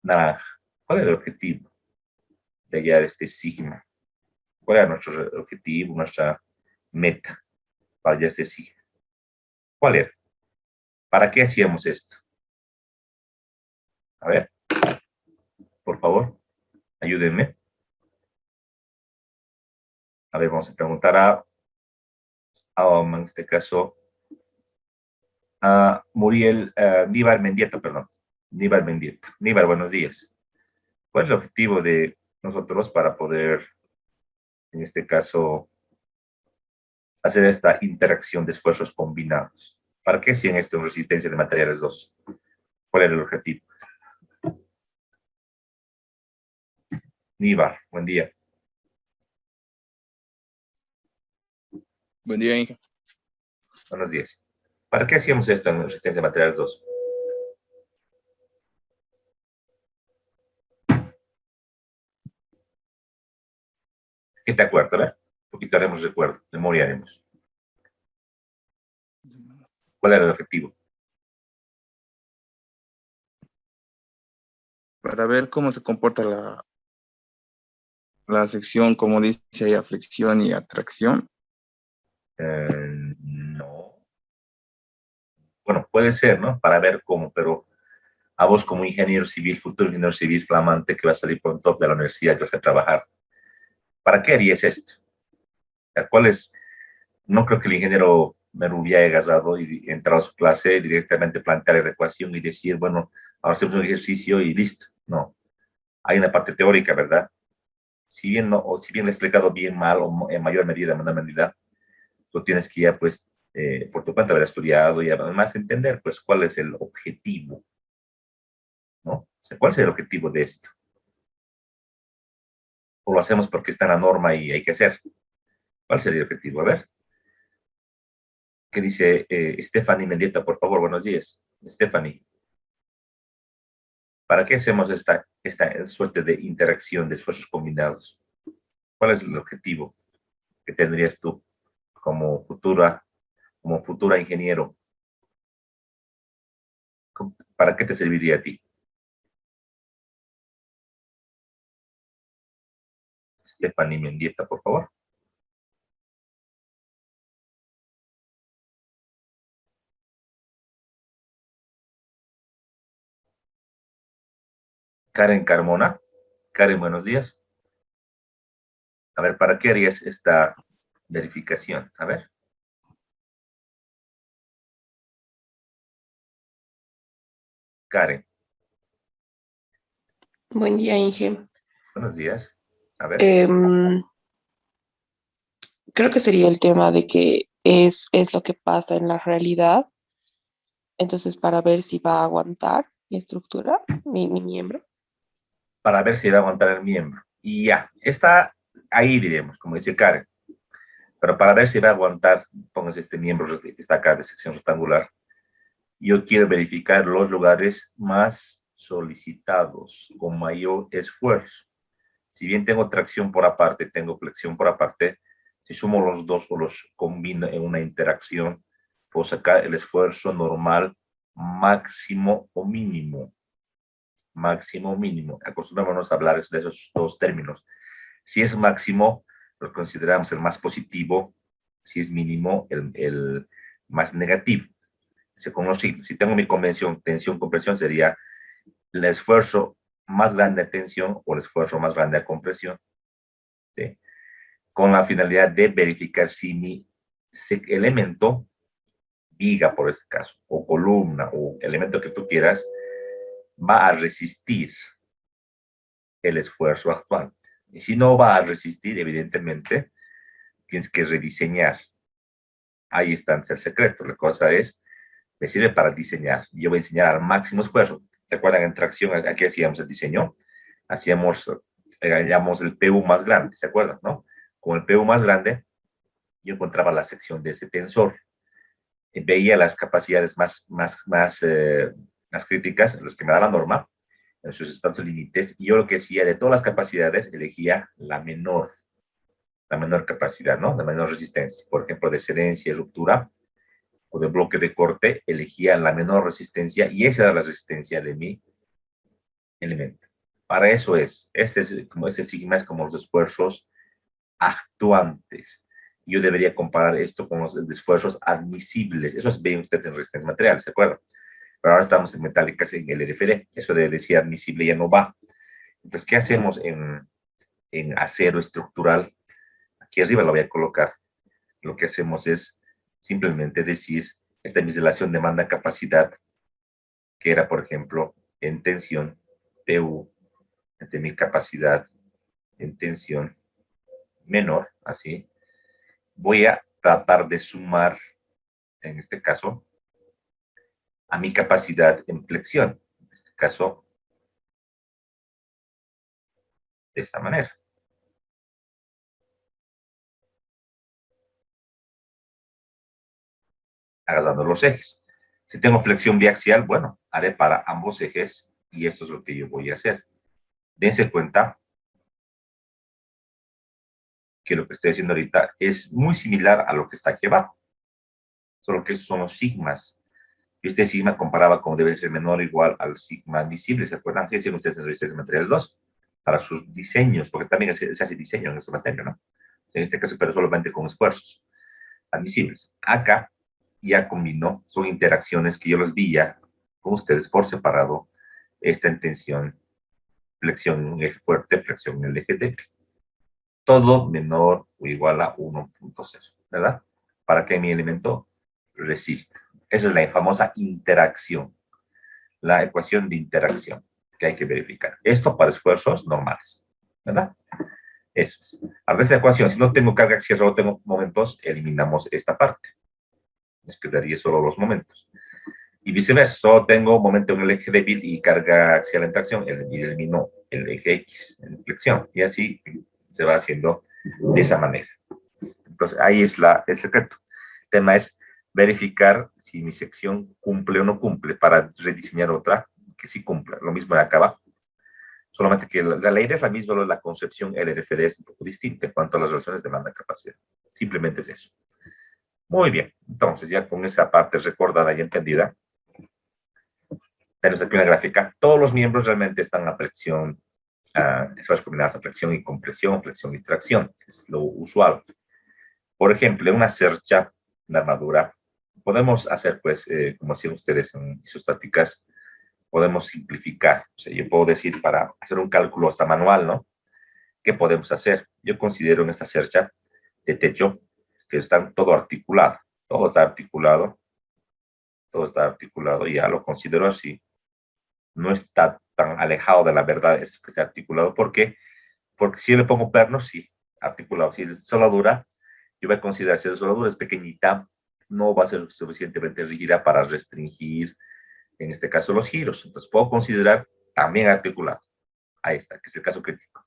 naranja? ¿Cuál era el objetivo de hallar este sigma? ¿Cuál era nuestro objetivo, nuestra meta para hallar este sigma? ¿Cuál era? ¿Para qué hacíamos esto? A ver, por favor, ayúdenme. A ver, vamos a preguntar en este caso, a Muriel Níbar Mendieta, perdón. Níbar Mendieta. Níbar, buenos días. ¿Cuál es el objetivo de nosotros para poder, en este caso, hacer esta interacción de esfuerzos combinados? ¿Para qué hacían esto en resistencia de materiales 2? ¿Cuál era el objetivo? Níbar, buen día. Buen día, Inge. Buenos días. ¿Para qué hacíamos esto en resistencia de materiales 2? ¿Qué te acuerdas? ¿Verdad? Un poquito haremos recuerdo, memoria haremos. ¿Cuál era el objetivo? Para ver cómo se comporta la sección, como dice ahí, a flexión y atracción. No. Bueno, puede ser, ¿no? Para ver cómo, pero a vos como ingeniero civil, futuro ingeniero civil flamante que va a salir pronto de la universidad, que vas a trabajar, ¿para qué harías esto? ¿Cuál es? No creo que el ingeniero Merubia haya agarrado y entrado a su clase directamente plantear la ecuación y decir, bueno, ahora hacemos un ejercicio y listo. No. Hay una parte teórica, ¿verdad? Si bien, no, o si bien lo he explicado bien mal o en mayor medida, en menor medida, tú tienes que ya, pues, por tu cuenta haber estudiado y además entender, pues, cuál es el objetivo, ¿no? O sea, ¿cuál es el objetivo de esto? O lo hacemos porque está en la norma y hay que hacer. ¿Cuál sería el objetivo? A ver, ¿qué dice Stephanie Mendieta, por favor? Buenos días. Stephanie, ¿para qué hacemos esta suerte de interacción de esfuerzos combinados? ¿Cuál es el objetivo que tendrías tú como futura ingeniero? ¿Para qué te serviría a ti? Stephanie Mendieta, por favor. Karen Carmona. Karen, buenos días. A ver, ¿para qué harías esta verificación? A ver. Karen, Buen día, Inge. buenos días. A ver. Creo que sería el tema de que es lo que pasa en la realidad. Entonces, para ver si va a aguantar mi estructura, mi miembro. Para ver si va a aguantar el miembro. Y ya, está ahí, diremos, como dice Karen. Pero para ver si va a aguantar, pongas este miembro que está acá de sección rectangular. Yo quiero verificar los lugares más solicitados con mayor esfuerzo. Si bien tengo tracción por aparte, tengo flexión por aparte, si sumo los dos o los combino en una interacción, puedo sacar el esfuerzo normal máximo o mínimo. Máximo o mínimo. Acostumbrémonos a hablar de esos dos términos. Si es máximo, lo consideramos el más positivo, si es mínimo, el más negativo. Con los signos. Si tengo mi convención, tensión, compresión, sería el esfuerzo más grande a tensión o el esfuerzo más grande a compresión, ¿sí? Con la finalidad de verificar si mi elemento, viga por este caso, o columna, o elemento que tú quieras, va a resistir el esfuerzo actual. Y si no va a resistir, evidentemente, tienes que rediseñar. Ahí está el secreto. La cosa es, me sirve para diseñar. Yo voy a enseñar al máximo esfuerzo. ¿Te acuerdan en tracción? Aquí hacíamos el diseño. Hacíamos, llamamos el PU más grande, ¿se acuerdan? ¿No? Con el PU más grande, yo encontraba la sección de ese tensor. Veía las capacidades más críticas, las que me da la norma, en sus estados límites, y yo lo que hacía de todas las capacidades, elegía la menor capacidad, ¿no? La menor resistencia. Por ejemplo, de cedencia y ruptura, o de bloque de corte, elegía la menor resistencia, y esa era la resistencia de mi elemento. Para eso este sigma es como los esfuerzos actuantes. Yo debería comparar esto con los esfuerzos admisibles. Eso ven ustedes en resistencia material, ¿se acuerdan? Pero ahora estamos en metálicas, en el LFD. Eso de decir admisible ya no va. Entonces, ¿qué hacemos en acero estructural? Aquí arriba lo voy a colocar. Lo que hacemos es simplemente decir, esta es mi relación demanda-capacidad, que era, por ejemplo, en tensión, PU, entre mi capacidad en tensión menor, así. Voy a tratar de sumar, en este caso, a mi capacidad en flexión. En este caso, de esta manera. Agarrando los ejes. Si tengo flexión biaxial, bueno, haré para ambos ejes y eso es lo que yo voy a hacer. Dense cuenta que lo que estoy haciendo ahorita es muy similar a lo que está aquí abajo. Solo que esos son los sigmas. Y este sigma comparaba como debe ser menor o igual al sigma admisible. ¿Se acuerdan? ¿Qué hacen ustedes en resistencia de materiales 2? Para sus diseños, porque también se hace diseño en esta materia, ¿no? En este caso, pero solamente con esfuerzos admisibles. Acá ya combinó, son interacciones que yo las vi ya con ustedes por separado, esta en tensión, flexión en un eje fuerte, flexión en el eje débil. Todo menor o igual a 1.0, ¿verdad? Para que mi elemento resista. Esa es la famosa interacción, la ecuación de interacción que hay que verificar. Esto para esfuerzos normales, ¿verdad? Eso es. Ahora, esta ecuación, si no tengo carga axial, solo tengo momentos, eliminamos esta parte. Nos quedaría solo los momentos. Y viceversa, solo tengo momento en el eje débil y carga axial en tracción, y elimino el eje X en flexión. Y así se va haciendo de esa manera. Entonces, ahí es el secreto. El tema es verificar si mi sección cumple o no cumple para rediseñar otra que sí cumpla. Lo mismo de acá abajo. Solamente que la idea es la misma, la concepción LRFD es un poco distinta en cuanto a las relaciones demanda-capacidad. Simplemente es eso. Muy bien. Entonces, ya con esa parte recordada y entendida, tenemos aquí una gráfica. Todos los miembros realmente están a flexión, esfuerzos combinados a flexión y compresión, flexión y tracción. Es lo usual. Por ejemplo, en una cercha, una armadura, podemos hacer, pues, como hacían ustedes en isostáticas, podemos simplificar. O sea, yo puedo decir, para hacer un cálculo hasta manual, ¿no? ¿Qué podemos hacer? Yo considero en esta cercha de techo que está todo articulado. Todo está articulado. Todo está articulado. Ya lo considero así. No está tan alejado de la verdad esto que está articulado. ¿Por qué? Porque si yo le pongo pernos, sí, articulado. Si es soldadura, yo voy a considerar si la soldadura es pequeñita, no va a ser suficientemente rígida para restringir, en este caso, los giros. Entonces, puedo considerar también articulado. Ahí está, que es el caso crítico.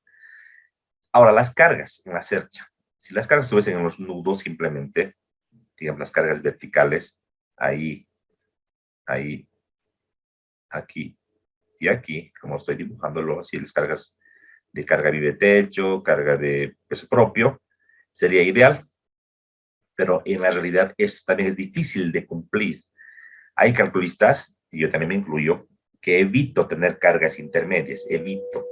Ahora, las cargas en la cercha. Si las cargas estuviesen en los nudos, simplemente, digamos, las cargas verticales, ahí, aquí y aquí, como estoy dibujándolo, así las cargas de carga vive techo, carga de peso propio, sería ideal. Pero en la realidad esto también es difícil de cumplir. Hay calculistas, y yo también me incluyo, que evito tener cargas intermedias, evito.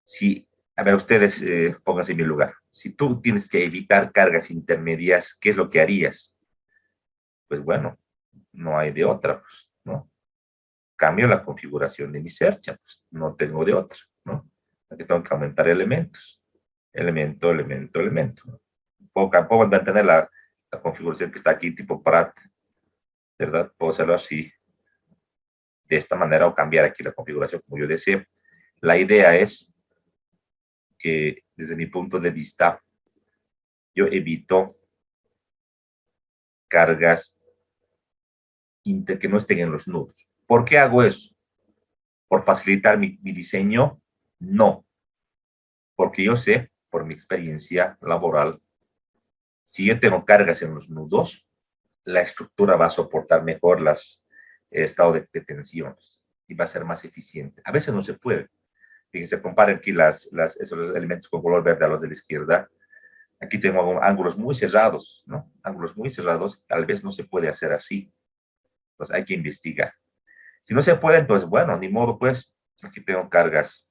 Si A ver, ustedes pónganse en mi lugar. Si tú tienes que evitar cargas intermedias, ¿qué es lo que harías? Pues bueno, no hay de otra, pues, ¿no? Cambio la configuración de mi cercha, pues no tengo de otra, ¿no? Aquí tengo que aumentar elementos. Elemento, elemento, elemento. Puedo mantener la configuración que está aquí, tipo Prat, ¿verdad? Puedo hacerlo así, de esta manera, o cambiar aquí la configuración como yo desee. La idea es que, desde mi punto de vista, yo evito cargas que no estén en los nudos. ¿Por qué hago eso? ¿Por facilitar mi diseño? No, porque yo sé, por mi experiencia laboral, si yo tengo cargas en los nudos, la estructura va a soportar mejor estado de tensiones y va a ser más eficiente. A veces no se puede. Fíjense, comparen aquí esos elementos con color verde a los de la izquierda. Aquí tengo ángulos muy cerrados, ¿no? Ángulos muy cerrados, tal vez no se puede hacer así. Entonces hay que investigar. Si no se puede, entonces, bueno, ni modo, pues, aquí tengo cargas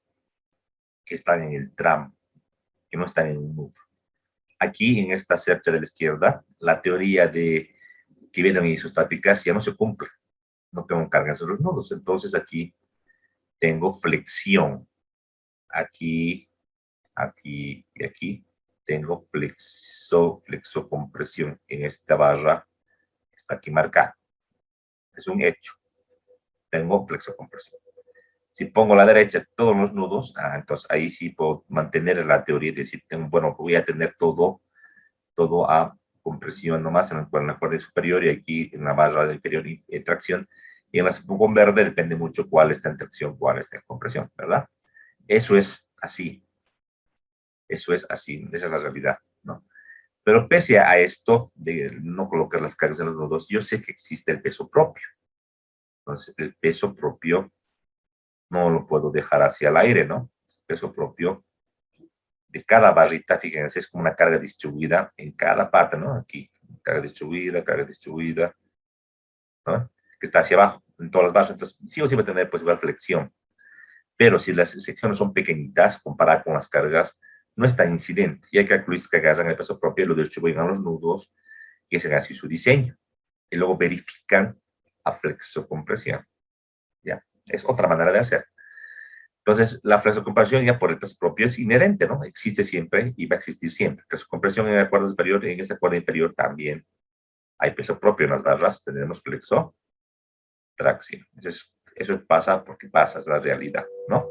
que están en el tramo, que no están en un nudo. Aquí, en esta cercha de la izquierda, la teoría de que vienen isostáticas ya no se cumple. No tengo cargas en los nudos. Entonces aquí tengo flexión. Aquí, aquí y aquí tengo flexocompresión en esta barra que está aquí marcada. Es un hecho. Tengo flexocompresión. Si pongo a la derecha todos los nudos, entonces ahí sí puedo mantener la teoría de decir, bueno, voy a tener todo a compresión nomás en la cuerda superior y aquí en la barra inferior tracción. Y en la con verde depende mucho cuál está en tracción, cuál está en compresión, ¿verdad? Eso es así. Eso es así, esa es la realidad, ¿no? Pero pese a esto, de no colocar las cargas en los nudos, yo sé que existe el peso propio. Entonces, el peso propio no lo puedo dejar hacia el aire, ¿no? El peso propio de cada barrita, fíjense, es como una carga distribuida en cada parte, ¿no? Aquí, carga distribuida, ¿no? Que está hacia abajo, en todas las barras. Entonces, sí o sí va a tener, pues, igual flexión. Pero si las secciones son pequeñitas, comparada con las cargas, no es tan incidente. Y hay calculistas que agarran el peso propio y lo distribuyen a los nudos y hacen así su diseño. Y luego verifican a flexocompresión. ¿Ya? Es otra manera de hacer. Entonces, la flexocompresión ya por el peso propio es inherente, ¿no? Existe siempre y va a existir siempre. Flexocompresión en la cuerda superior, en esta cuerda inferior también hay peso propio en las barras, tenemos flexotracción. Entonces, eso pasa porque pasa, es la realidad, ¿no?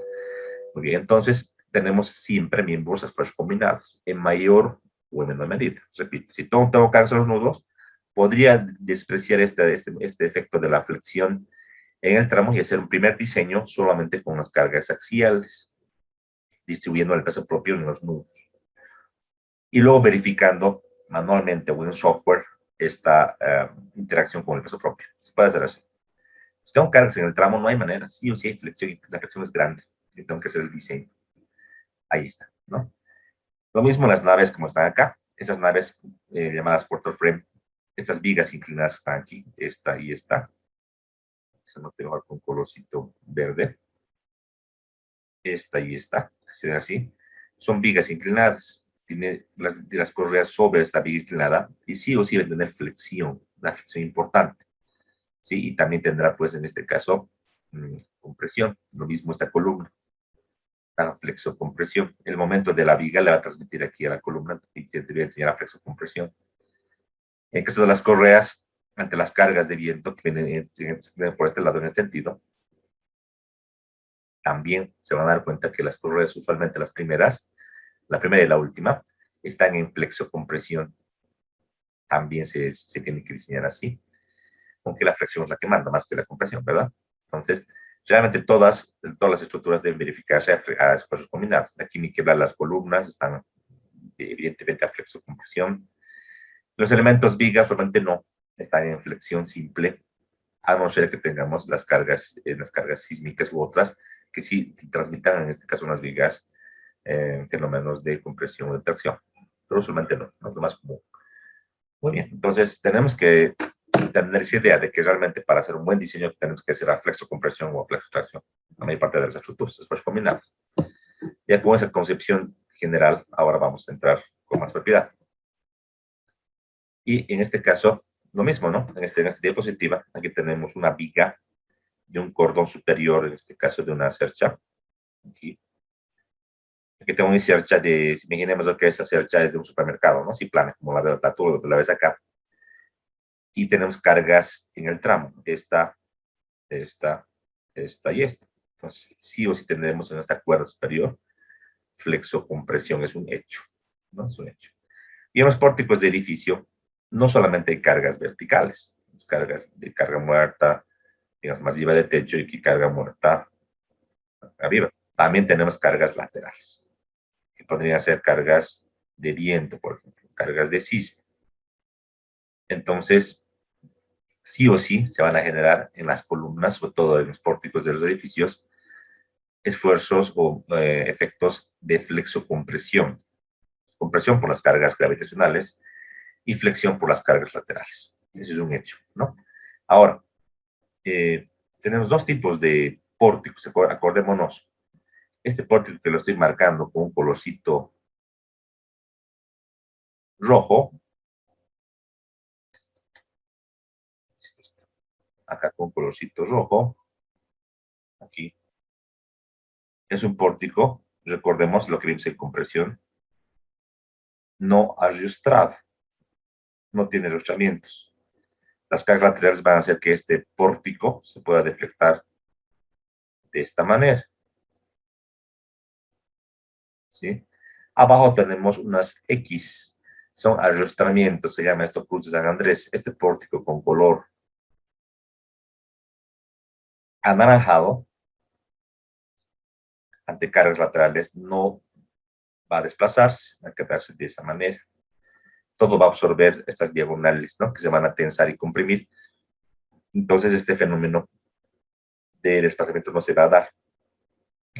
Muy bien, entonces tenemos siempre miembros de esfuerzos combinados, en mayor o en menor medida. Repito, si tengo cargas en los nudos, podría despreciar este efecto de la flexión en el tramo y hacer un primer diseño solamente con las cargas axiales, distribuyendo el peso propio en los nudos. Y luego verificando manualmente o en software esta interacción con el peso propio. Se puede hacer así. Si tengo cargas en el tramo, no hay manera. Sí o sí hay flexión y la flexión es grande. Y tengo que hacer el diseño. Ahí está, ¿no? Lo mismo en las naves como están acá. Esas naves llamadas portal frame, estas vigas inclinadas que están aquí, esta y esta. Se no tengo con colorcito verde. Esta y esta, que se ven así. Son vigas inclinadas. Tiene las correas sobre esta viga inclinada y sí o sí debe tener flexión, una flexión importante. ¿Sí? Y también tendrá, pues, en este caso, compresión. Lo mismo esta columna. La flexocompresión. El momento de la viga le va a transmitir aquí a la columna y te debe enseñar la flexocompresión. En el caso de las correas, ante las cargas de viento que vienen por este lado en este sentido, también se van a dar cuenta que las correas, usualmente las primeras, la primera y la última, están en flexocompresión. También se tiene que diseñar así, aunque la flexión es la que manda más que la compresión, ¿verdad? Entonces, realmente todas las estructuras deben verificarse a esfuerzos combinados. Aquí me quebran las columnas, están evidentemente a flexocompresión. Los elementos vigas realmente no están en flexión simple, a no ser que tengamos las cargas sísmicas u otras que sí transmitan, en este caso, unas vigas fenómenos de compresión o de tracción. Pero usualmente no, no es lo más común. Muy bien, entonces tenemos que tener esa idea de que realmente para hacer un buen diseño tenemos que hacer a flexocompresión o a flexotracción, la mayor parte de las estructuras, esfuerzos combinados. Ya con esa concepción general, ahora vamos a entrar con más propiedad. Y en este caso, lo mismo, ¿no? En esta diapositiva, aquí tenemos una viga de un cordón superior, en este caso de una cercha. Aquí tengo una cercha de, imaginemos que esta cercha es de un supermercado, ¿no? Si plana, como la veo, tú lo que la ves acá. Y tenemos cargas en el tramo, esta y esta. Entonces, sí o sí tendremos en esta cuerda superior flexocompresión, es un hecho, ¿no? Es un hecho. Y en los pórticos de edificio, no solamente hay cargas verticales, hay cargas de carga muerta, digamos, más arriba de techo y que carga muerta arriba. También tenemos cargas laterales, que podrían ser cargas de viento, por ejemplo, cargas de sismo. Entonces, sí o sí se van a generar en las columnas, sobre todo en los pórticos de los edificios, esfuerzos o efectos de flexocompresión. Compresión por las cargas gravitacionales y flexión por las cargas laterales. Ese es un hecho, ¿no? Ahora, tenemos dos tipos de pórticos, acordémonos. Este pórtico que lo estoy marcando con un colorcito rojo, acá con un colorcito rojo, aquí, es un pórtico, recordemos lo que vimos en compresión, no ajustado, no tiene arrastramientos. Las cargas laterales van a hacer que este pórtico se pueda deflectar de esta manera. ¿Sí? Abajo tenemos unas X, son arrastramientos, se llama esto Cruz de San Andrés. Este pórtico con color anaranjado, ante cargas laterales, no va a desplazarse, va a quedarse de esa manera. Todo va a absorber estas diagonales, ¿no? Que se van a tensar y comprimir. Entonces, este fenómeno de desplazamiento no se va a dar.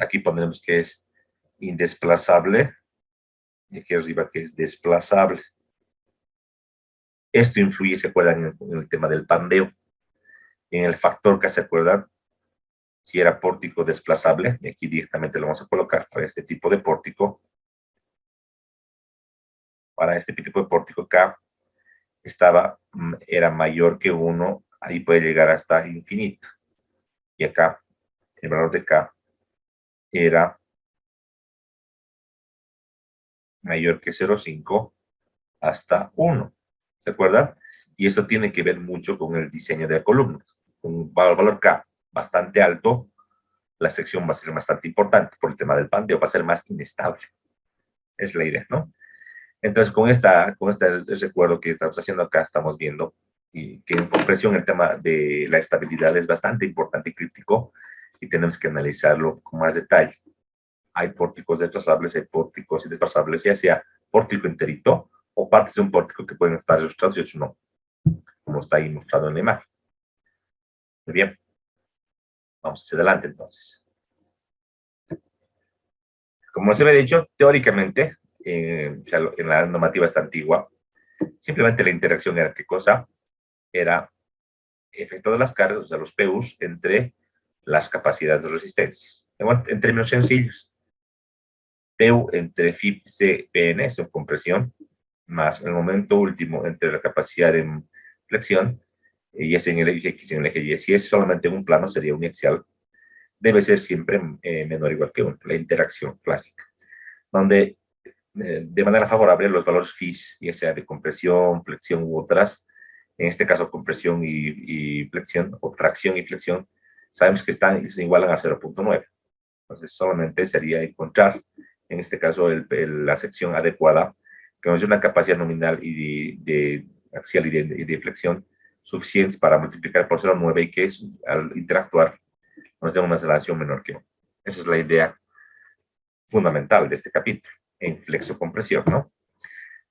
Aquí pondremos que es indesplazable y aquí arriba que es desplazable. Esto influye, ¿se acuerdan? En el tema del pandeo. En el factor que se acuerdan, si era pórtico desplazable, y aquí directamente lo vamos a colocar para este tipo de pórtico. Para este tipo de pórtico K era mayor que 1, ahí puede llegar hasta infinito. Y acá el valor de K era mayor que 0,5 hasta 1. ¿Se acuerdan? Y eso tiene que ver mucho con el diseño de la columna. Con un valor K bastante alto, la sección va a ser bastante importante por el tema del pandeo, va a ser más inestable. Es la idea, ¿no? Entonces, con este recuerdo que estamos haciendo acá, estamos viendo y que en compresión el tema de la estabilidad es bastante importante y crítico y tenemos que analizarlo con más detalle. Hay pórticos desplazables, hay pórticos indesplazables, ya sea pórtico enterito o partes de un pórtico que pueden estar ajustados y otros no, como está ahí mostrado en la imagen. Muy bien. Vamos hacia adelante entonces. Como se había dicho, teóricamente, en la normativa esta antigua, simplemente la interacción era ¿qué cosa? Era efecto de las cargas, o sea, los PUs, entre las capacidades de resistencias. En términos sencillos, TU entre FIP-C, PN, son compresión, más el momento último entre la capacidad de flexión, y es en el eje X y en el eje Y. Si es solamente un plano, sería uniaxial. Debe ser siempre menor o igual que 1, la interacción clásica, donde de manera favorable los valores FIS, ya sea de compresión, flexión u otras, en este caso compresión y flexión, o tracción y flexión, sabemos que se igualan a 0,9. Entonces solamente sería encontrar, en este caso, la sección adecuada, que nos dé una capacidad nominal y de axial y de flexión suficientes para multiplicar por 0,9 y que al interactuar nos dé una aceleración menor que 1. Esa es la idea fundamental de este capítulo, en flexocompresión, ¿no?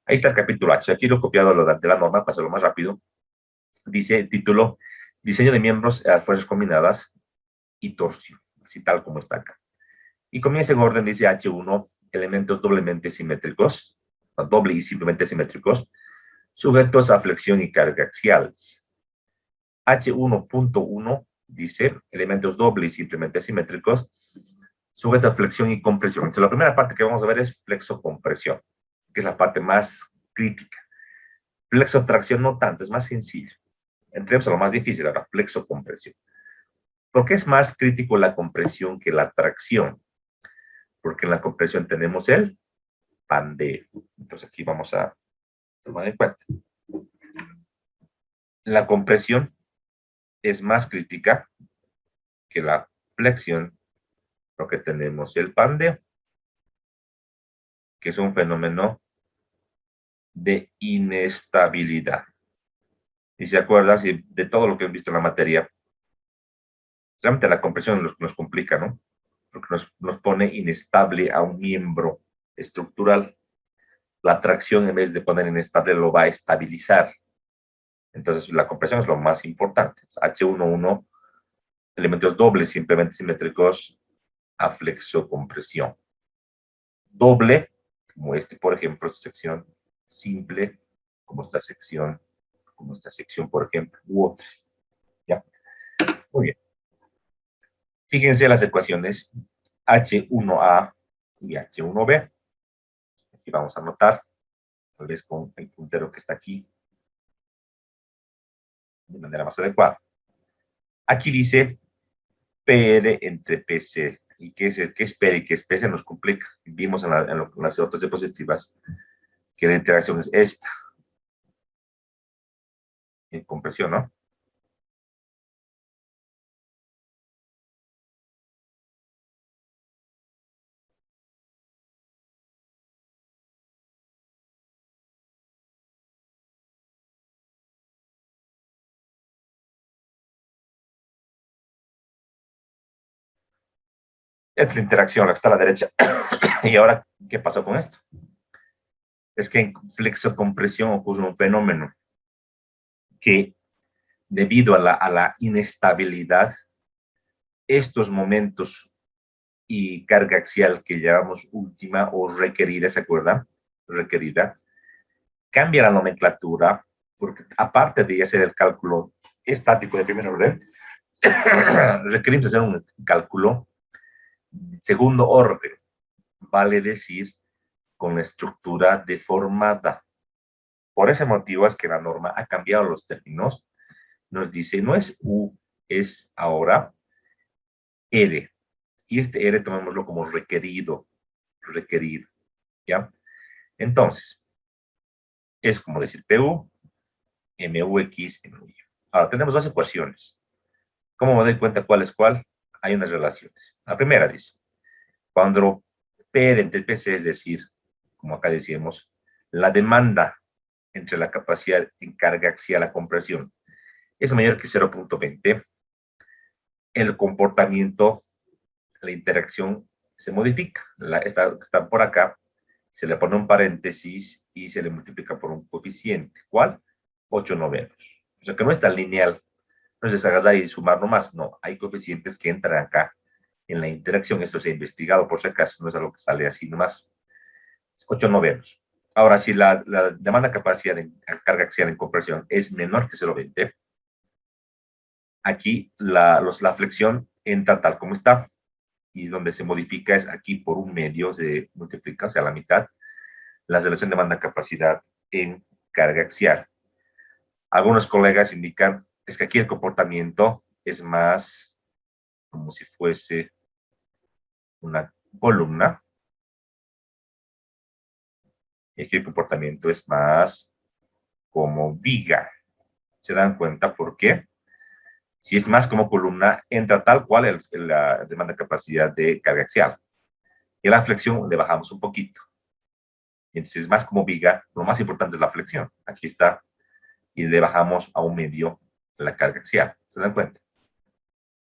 Ahí está el capítulo H. Aquí lo he copiado de la norma para hacerlo más rápido. Dice el título, diseño de miembros a fuerzas combinadas y torsión, así tal como está acá. Y comienza en orden, dice H1, elementos doblemente simétricos, doble y simplemente simétricos, sujetos a flexión y carga axiales. H1.1 dice elementos doble y simplemente simétricos, sujeta a flexión y compresión. Entonces, la primera parte que vamos a ver es flexocompresión, que es la parte más crítica. Flexotracción no tanto, es más sencillo. Entremos a lo más difícil ahora, flexocompresión. ¿Por qué es más crítico la compresión que la tracción? Porque en la compresión tenemos el pandeo. Entonces aquí vamos a tomar en cuenta. La compresión es más crítica que la flexión, porque tenemos el pandeo, que es un fenómeno de inestabilidad. Y se acuerdan de todo lo que han visto en la materia, realmente la compresión nos complica, ¿no? Porque nos pone inestable a un miembro estructural. La tracción, en vez de poner inestable, lo va a estabilizar. Entonces, la compresión es lo más importante. H1,1, elementos dobles, simplemente simétricos a flexocompresión. Doble, como este, por ejemplo, esta sección simple, como esta sección, por ejemplo, u otra. ¿Ya? Muy bien. Fíjense las ecuaciones H1A y H1B. Aquí vamos a anotar, tal vez con el puntero que está aquí, de manera más adecuada. Aquí dice PR entre PC. ¿Y qué es PR y qué es PC? Nos complica. Vimos en las otras diapositivas que la interacción es esta. En compresión, ¿no? Es la interacción, la que está a la derecha. Y ahora, ¿qué pasó con esto? Es que en flexocompresión ocurre un fenómeno que, debido a la inestabilidad, estos momentos y carga axial que llamamos última o requerida, ¿se acuerdan? Requerida, cambia la nomenclatura, porque aparte de hacer el cálculo estático de primer orden, requerimos hacer un cálculo segundo orden, vale decir, con la estructura deformada. Por ese motivo es que la norma ha cambiado los términos. Nos dice, no es U, es ahora R. Y este R tomémoslo como requerido, ¿ya? Entonces, es como decir PU, MUX, MUY. Ahora, tenemos dos ecuaciones. ¿Cómo me doy cuenta cuál es cuál? Hay unas relaciones. La primera dice, cuando P entre PC, es decir, como acá decíamos, la demanda entre la capacidad en carga axial a compresión es mayor que 0,20, el comportamiento, la interacción se modifica. Está por acá, se le pone un paréntesis y se le multiplica por un coeficiente. ¿Cuál? 8/9. O sea que no es tan lineal. No es desagazar y sumar nomás. No, hay coeficientes que entran acá en la interacción. Esto se ha investigado por si acaso, no es algo que sale así nomás. 8/9. Ahora, si la demanda capacidad en carga axial en compresión es menor que 0,20, aquí la flexión entra tal como está. Y donde se modifica es aquí por un medio, se multiplica, o sea, la mitad, la relación demanda-capacidad en carga axial. Algunos colegas indican, es que aquí el comportamiento es más como si fuese una columna, y aquí el comportamiento es más como viga. ¿Se dan cuenta por qué? Si es más como columna, entra tal cual la demanda-capacidad de carga axial. Y a la flexión le bajamos un poquito. Entonces es más como viga, lo más importante es la flexión. Aquí está, y le bajamos a un medio la carga axial. ¿Se dan cuenta?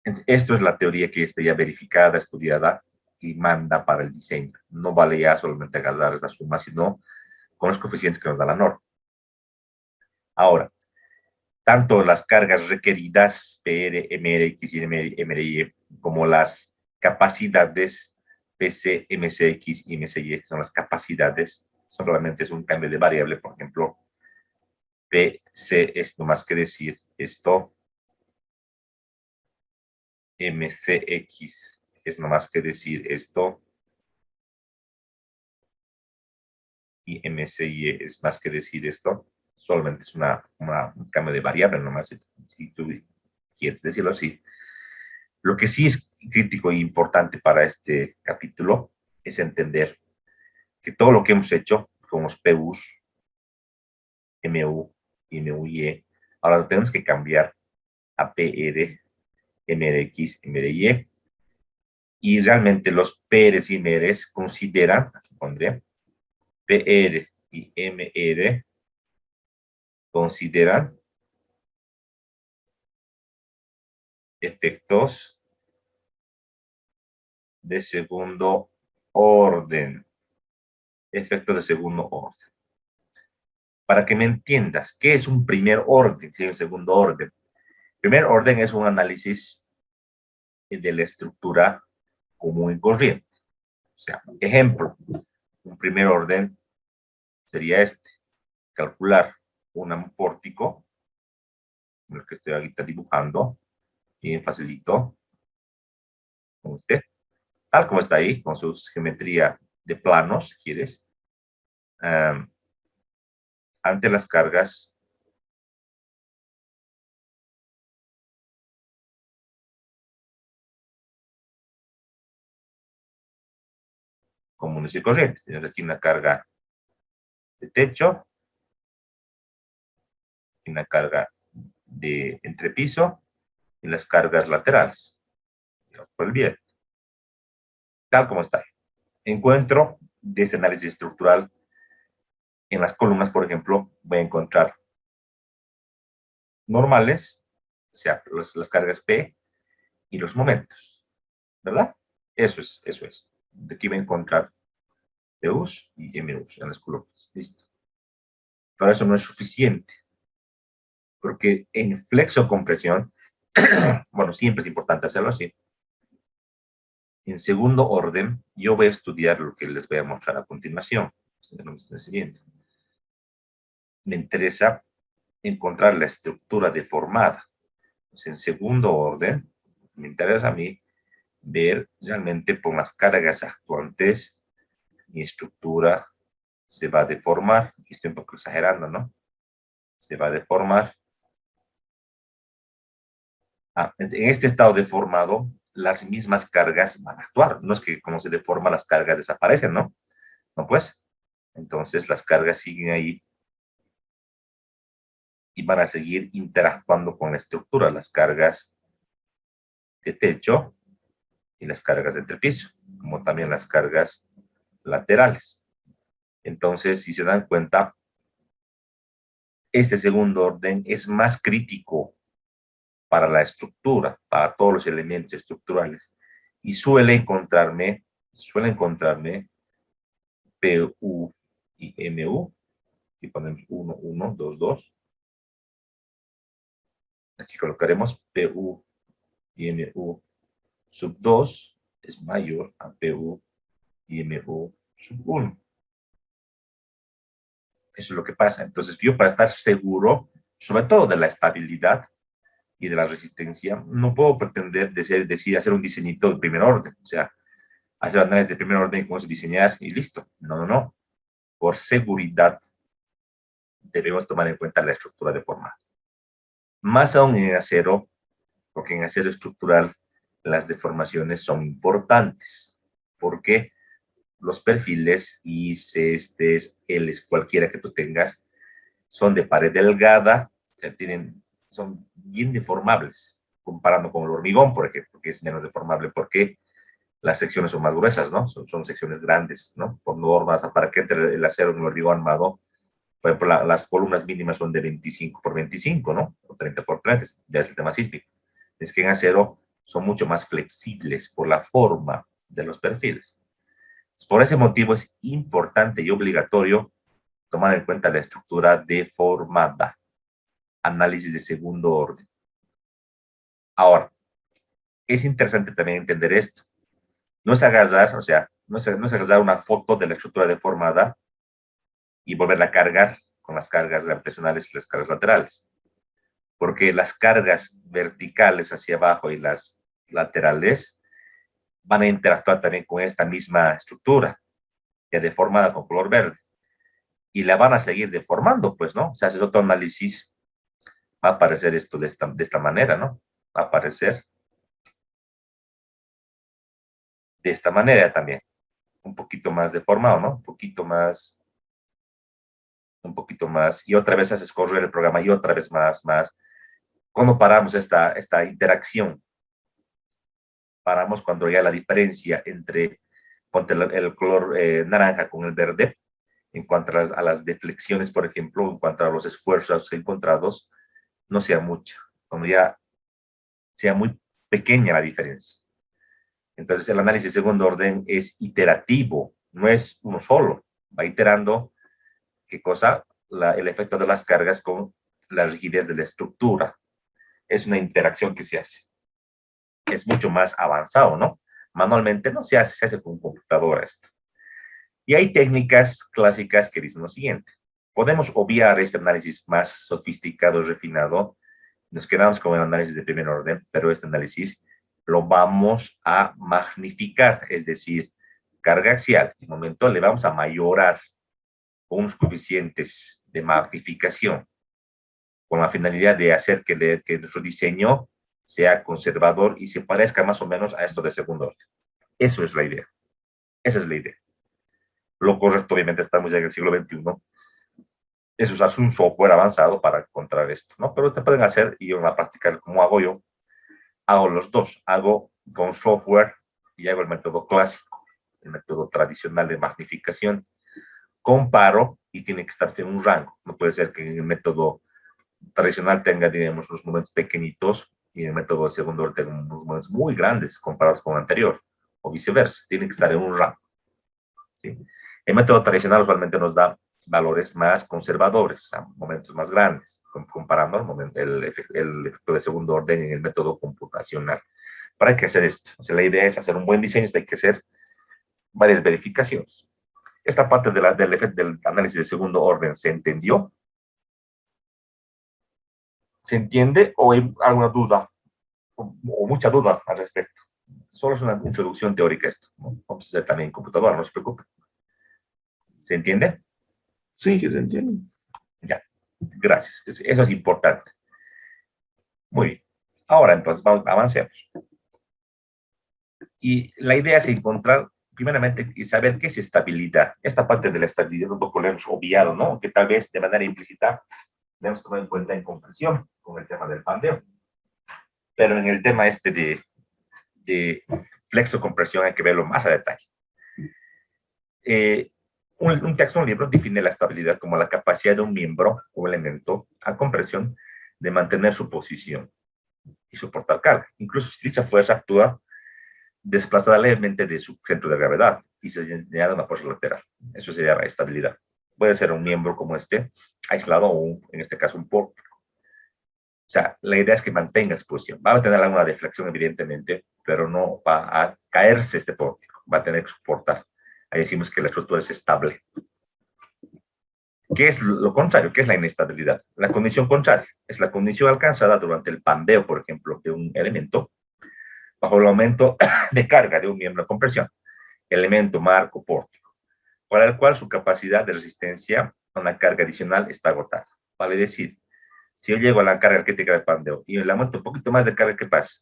Entonces, esto es la teoría que está ya verificada, estudiada y manda para el diseño. No vale ya solamente agarrar esa suma, sino con los coeficientes que nos da la norma. Ahora, tanto las cargas requeridas, PR, MRX y MRY, como las capacidades PC, MCX y MCY, son las capacidades, solamente es un cambio de variable. Por ejemplo, PC es no más que decir esto, MCX es no más que decir esto. Y MCY es más que decir esto. Solamente es un cambio de variable nomás, si tú quieres decirlo así. Lo que sí es crítico e importante para este capítulo es entender que todo lo que hemos hecho con los PUs, MU y MUY, ahora lo tenemos que cambiar a PR, MRX, MRY. Y realmente los PRs y MRs consideran, aquí pondré, PR y MR consideran efectos de segundo orden. Efectos de segundo orden. Para que me entiendas, ¿qué es un primer orden y un segundo orden? Primer orden es un análisis de la estructura común y corriente. O sea, ejemplo, un primer orden sería este. Calcular un pórtico, el que estoy ahorita dibujando, bien facilito, con usted, tal como está ahí, con su geometría de planos, si quieres, ante las cargas comunes y corrientes. Tenemos aquí una carga de techo, una carga de entrepiso y las cargas laterales, por el viento, tal como está ahí. Encuentro de este análisis estructural en las columnas, por ejemplo, voy a encontrar normales, o sea, las cargas P y los momentos, ¿verdad? Eso es, eso es. De aquí voy a encontrar PUs y MUs en las columnas. Listo. Pero eso no es suficiente, porque en flexocompresión, bueno, siempre es importante hacerlo así. En segundo orden, yo voy a estudiar lo que les voy a mostrar a continuación. No me estén siguiendo. Me interesa encontrar la estructura deformada. Entonces, en segundo orden, me interesa a mí ver realmente por las cargas actuantes mi estructura se va a deformar. Aquí estoy un poco exagerando, ¿no? Se va a deformar. En este estado deformado, las mismas cargas van a actuar. No es que como se deforma, las cargas desaparecen, ¿no? No, pues. Entonces, las cargas siguen ahí y van a seguir interactuando con la estructura, las cargas de techo y las cargas de entrepiso, como también las cargas laterales. Entonces, si se dan cuenta, este segundo orden es más crítico para la estructura, para todos los elementos estructurales, y suele encontrarme PU y MU, y ponemos 1, 1, 2, 2. Aquí colocaremos PU y MU sub 2 es mayor a PU y MU sub 1. Eso es lo que pasa. Entonces, yo para estar seguro, sobre todo de la estabilidad y de la resistencia, no puedo pretender decir hacer un diseñito de primer orden. O sea, hacer análisis de primer orden, como diseñar y listo. No, no, no. Por seguridad, debemos tomar en cuenta la estructura deformada. Más aún en acero, porque en acero estructural las deformaciones son importantes. Porque los perfiles I, C, L, cualquiera que tú tengas, son de pared delgada, o sea, son bien deformables, comparando con el hormigón, por ejemplo, que es menos deformable porque las secciones son más gruesas, ¿no? Son secciones grandes, ¿no? Por normas, para que entre el acero en el hormigón armado, por ejemplo, las columnas mínimas son de 25 por 25, ¿no? O 30 por 30, ya es el tema sísmico. Es que en acero son mucho más flexibles por la forma de los perfiles. Por ese motivo es importante y obligatorio tomar en cuenta la estructura deformada. Análisis de segundo orden. Ahora, es interesante también entender esto. No es agarrar, o sea, no es agarrar una foto de la estructura deformada y volverla a cargar con las cargas gravitacionales y las cargas laterales. Porque las cargas verticales hacia abajo y las laterales van a interactuar también con esta misma estructura, ya deformada con color verde, y la van a seguir deformando, pues, ¿no? Si haces otro análisis, va a aparecer esto de esta manera, ¿no? Va a aparecer de esta manera también, un poquito más deformado, ¿no? Un poquito más, y otra vez haces correr el programa, y otra vez más. ¿Cuándo paramos esta interacción? Paramos cuando ya la diferencia entre el color naranja con el verde, en cuanto a las deflexiones, por ejemplo, en cuanto a los esfuerzos encontrados, no sea mucha, cuando ya sea muy pequeña la diferencia. Entonces, el análisis de segundo orden es iterativo, no es uno solo, va iterando, ¿qué cosa? El efecto de las cargas con la rigidez de la estructura. Es una interacción que se hace. Es mucho más avanzado, ¿no? Manualmente no se hace, se hace con computadora esto. Y hay técnicas clásicas que dicen lo siguiente. Podemos obviar este análisis más sofisticado, refinado. Nos quedamos con el análisis de primer orden, pero este análisis lo vamos a magnificar, es decir, carga axial. En un momento le vamos a mayorar con unos coeficientes de magnificación, con la finalidad de hacer que nuestro diseño sea conservador y se parezca más o menos a esto de segundo orden. Eso es la idea. Esa es la idea. Lo correcto, obviamente, estamos ya en el siglo XXI, es usarse un software avanzado para encontrar esto, ¿no? Pero te pueden hacer, y yo en la práctica, como hago yo, hago los dos. Hago con software y hago el método clásico, el método tradicional de magnificación. Comparo y tiene que estar en un rango. No puede ser que en el método tradicional tenga, digamos, unos momentos pequeñitos y en el método de segundo orden tenga unos momentos muy grandes comparados con el anterior, o viceversa. Tiene que estar en un rango. ¿Sí? El método tradicional usualmente nos da valores más conservadores, o sea, momentos más grandes, comparando el efecto de segundo orden en el método computacional. ¿Para qué hacer esto? O sea, la idea es hacer un buen diseño, hay que hacer varias verificaciones. Esta parte del análisis de segundo orden se entendió. ¿Se entiende o hay alguna duda o mucha duda al respecto? Solo es una introducción teórica esto, ¿no? Vamos a hacer también en computadora, no se preocupe. ¿Se entiende? Sí, que se entiende. Ya, gracias. Eso es importante. Muy bien. Ahora, entonces, avancemos. Y la idea es encontrar, primeramente, saber qué es estabilidad. Esta parte de la estabilidad un poco la hemos obviado, ¿no? Que tal vez de manera implícita debemos tomar en cuenta en comprensión con el tema del pandeo. Pero en el tema de flexocompresión hay que verlo más a detalle. Un texto, un libro, define la estabilidad como la capacidad de un miembro o elemento a compresión de mantener su posición y soportar carga, incluso si dicha fuerza actúa desplazada levemente de su centro de gravedad y se añade una fuerza lateral. Eso sería la estabilidad. Puede ser un miembro como este, aislado, o en este caso un pórtico. O sea, la idea es que mantenga su posición. Va a tener alguna deflexión, evidentemente, pero no va a caerse este pórtico. Va a tener que soportar. Ahí decimos que la estructura es estable. ¿Qué es lo contrario? ¿Qué es la inestabilidad? La condición contraria es la condición alcanzada durante el pandeo, por ejemplo, de un elemento, bajo el aumento de carga de un miembro de compresión, elemento, marco, pórtico, para el cual su capacidad de resistencia a una carga adicional está agotada. Vale decir, si yo llego a la carga crítica del pandeo y le aumento un poquito más de carga, ¿qué pasa?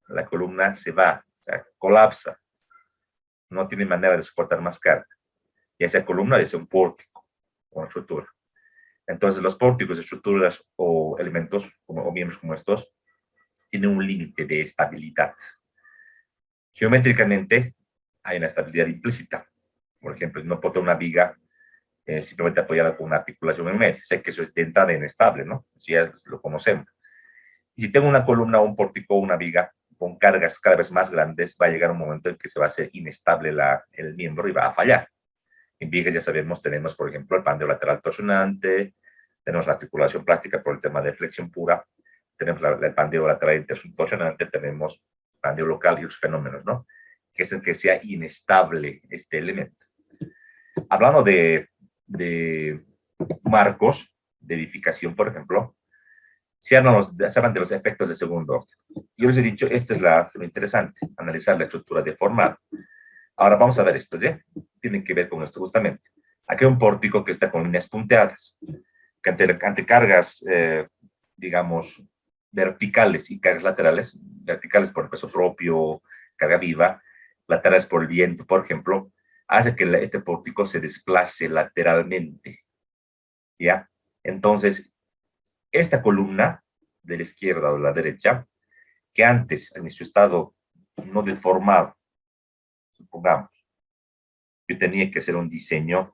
La columna se va, o sea, colapsa. No tiene manera de soportar más carga. Y esa columna es un pórtico, una estructura. Entonces, los pórticos, estructuras o elementos o miembros como estos tienen un límite de estabilidad. Geométricamente, hay una estabilidad implícita. Por ejemplo, no puedo tener una viga simplemente apoyada con una articulación en medio. Sé que eso es de entrada inestable, ¿no? Eso ya lo conocemos. Y si tengo una columna, un pórtico o una viga con cargas cada vez más grandes, va a llegar un momento en que se va a hacer inestable el miembro y va a fallar. En vigas ya sabemos, tenemos, por ejemplo, el pandeo lateral torsionante, tenemos la articulación plástica por el tema de flexión pura, tenemos el pandeo lateral intertorsionante, tenemos pandeo local y otros fenómenos, ¿no? Que es el que sea inestable este elemento. Hablando de marcos de edificación, por ejemplo, se hablan de los efectos de segundo orden. Yo les he dicho, esta es lo interesante, analizar la estructura deformada. Ahora vamos a ver esto, ¿sí? Tiene que ver con esto justamente. Aquí hay un pórtico que está con líneas punteadas, que ante cargas, digamos, verticales y cargas laterales, verticales por el peso propio, carga viva, laterales por el viento, por ejemplo, hace que este pórtico se desplace lateralmente, ¿ya? Entonces, esta columna de la izquierda o de la derecha, que antes, en su estado no deformado, supongamos, yo tenía que hacer un diseño,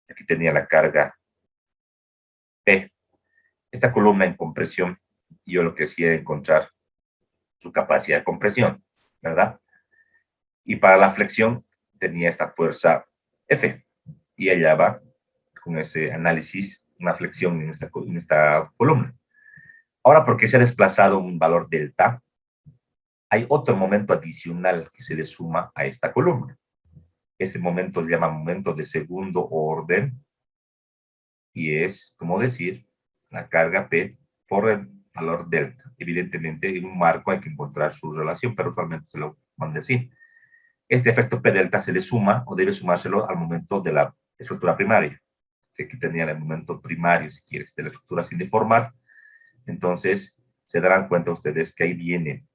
aquí tenía la carga P, esta columna en compresión, yo lo que hacía era encontrar su capacidad de compresión, ¿verdad? Y para la flexión tenía esta fuerza F, y ella va con ese análisis, una flexión en esta columna. Ahora, porque se ha desplazado un valor delta, hay otro momento adicional que se le suma a esta columna. Este momento se llama momento de segundo orden, y es, como decir, la carga P por el valor delta. Evidentemente, en un marco hay que encontrar su relación, pero usualmente se lo manda así. Este efecto P delta se le suma, o debe sumárselo al momento de la estructura primaria, que aquí tenía el momento primario, si quieres, de la estructura sin deformar. Entonces, se darán cuenta ustedes que ahí viene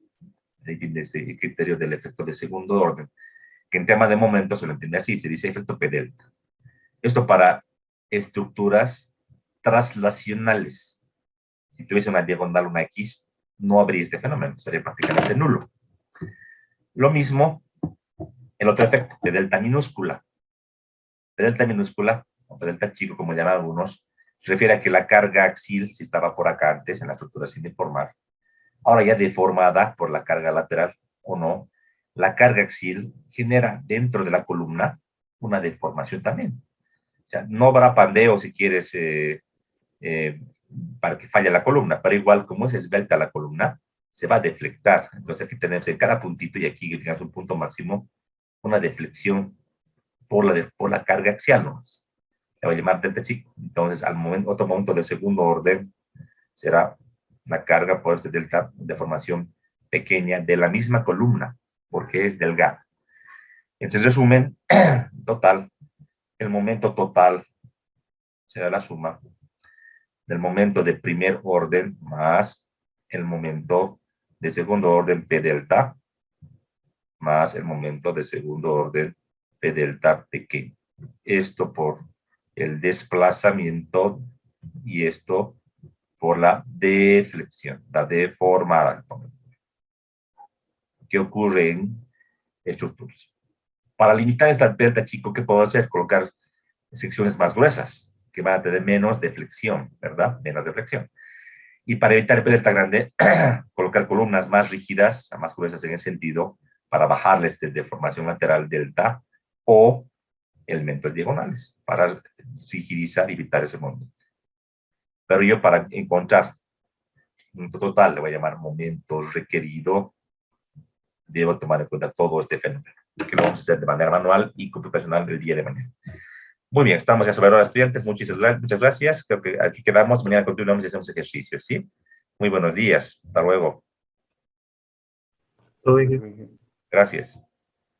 este criterio del efecto de segundo orden, que en tema de momento se lo entiende así, se dice efecto P delta. Esto para estructuras traslacionales. Si tuviese una diagonal, una X, no habría este fenómeno, sería prácticamente nulo. Lo mismo, el otro efecto, P delta minúscula. P delta minúscula, o P delta chico, como llaman algunos, se refiere a que la carga axial, si estaba por acá antes, en la estructura sin deformar, ahora ya deformada por la carga lateral o no, la carga axial genera dentro de la columna una deformación también. O sea, no habrá pandeo si quieres para que falle la columna, pero igual como es esbelta la columna, se va a deflectar. Entonces aquí tenemos en cada puntito y aquí digamos un punto máximo, una deflexión por la carga axial nomás. Le voy a llamar delta chico. Entonces, otro momento de segundo orden será la carga por este delta de formación pequeña de la misma columna, porque es delgada. Entonces, resumen, total, el momento total será la suma del momento de primer orden más el momento de segundo orden P delta más el momento de segundo orden P delta pequeño. Esto por el desplazamiento y esto por la deflexión, la deformada. ¿Qué ocurre en estructuras? Para limitar esta delta chico, ¿qué puedo hacer? Colocar secciones más gruesas, que van a tener menos deflexión, ¿verdad? Menos deflexión. Y para evitar el P delta grande, colocar columnas más rígidas, más gruesas en ese sentido, para bajarles de deformación lateral delta, o elementos diagonales, para rigidizar y evitar ese momento. Pero yo para encontrar un total, le voy a llamar momento requerido, debo tomar en cuenta todo este fenómeno, que lo vamos a hacer de manera manual y computacional el día de mañana. Muy bien, estamos ya sobre hora, estudiantes. Muchas gracias. Creo que aquí quedamos. Mañana continuamos y hacemos ejercicios, ¿sí? Muy buenos días. Hasta luego. Todo bien. Gracias.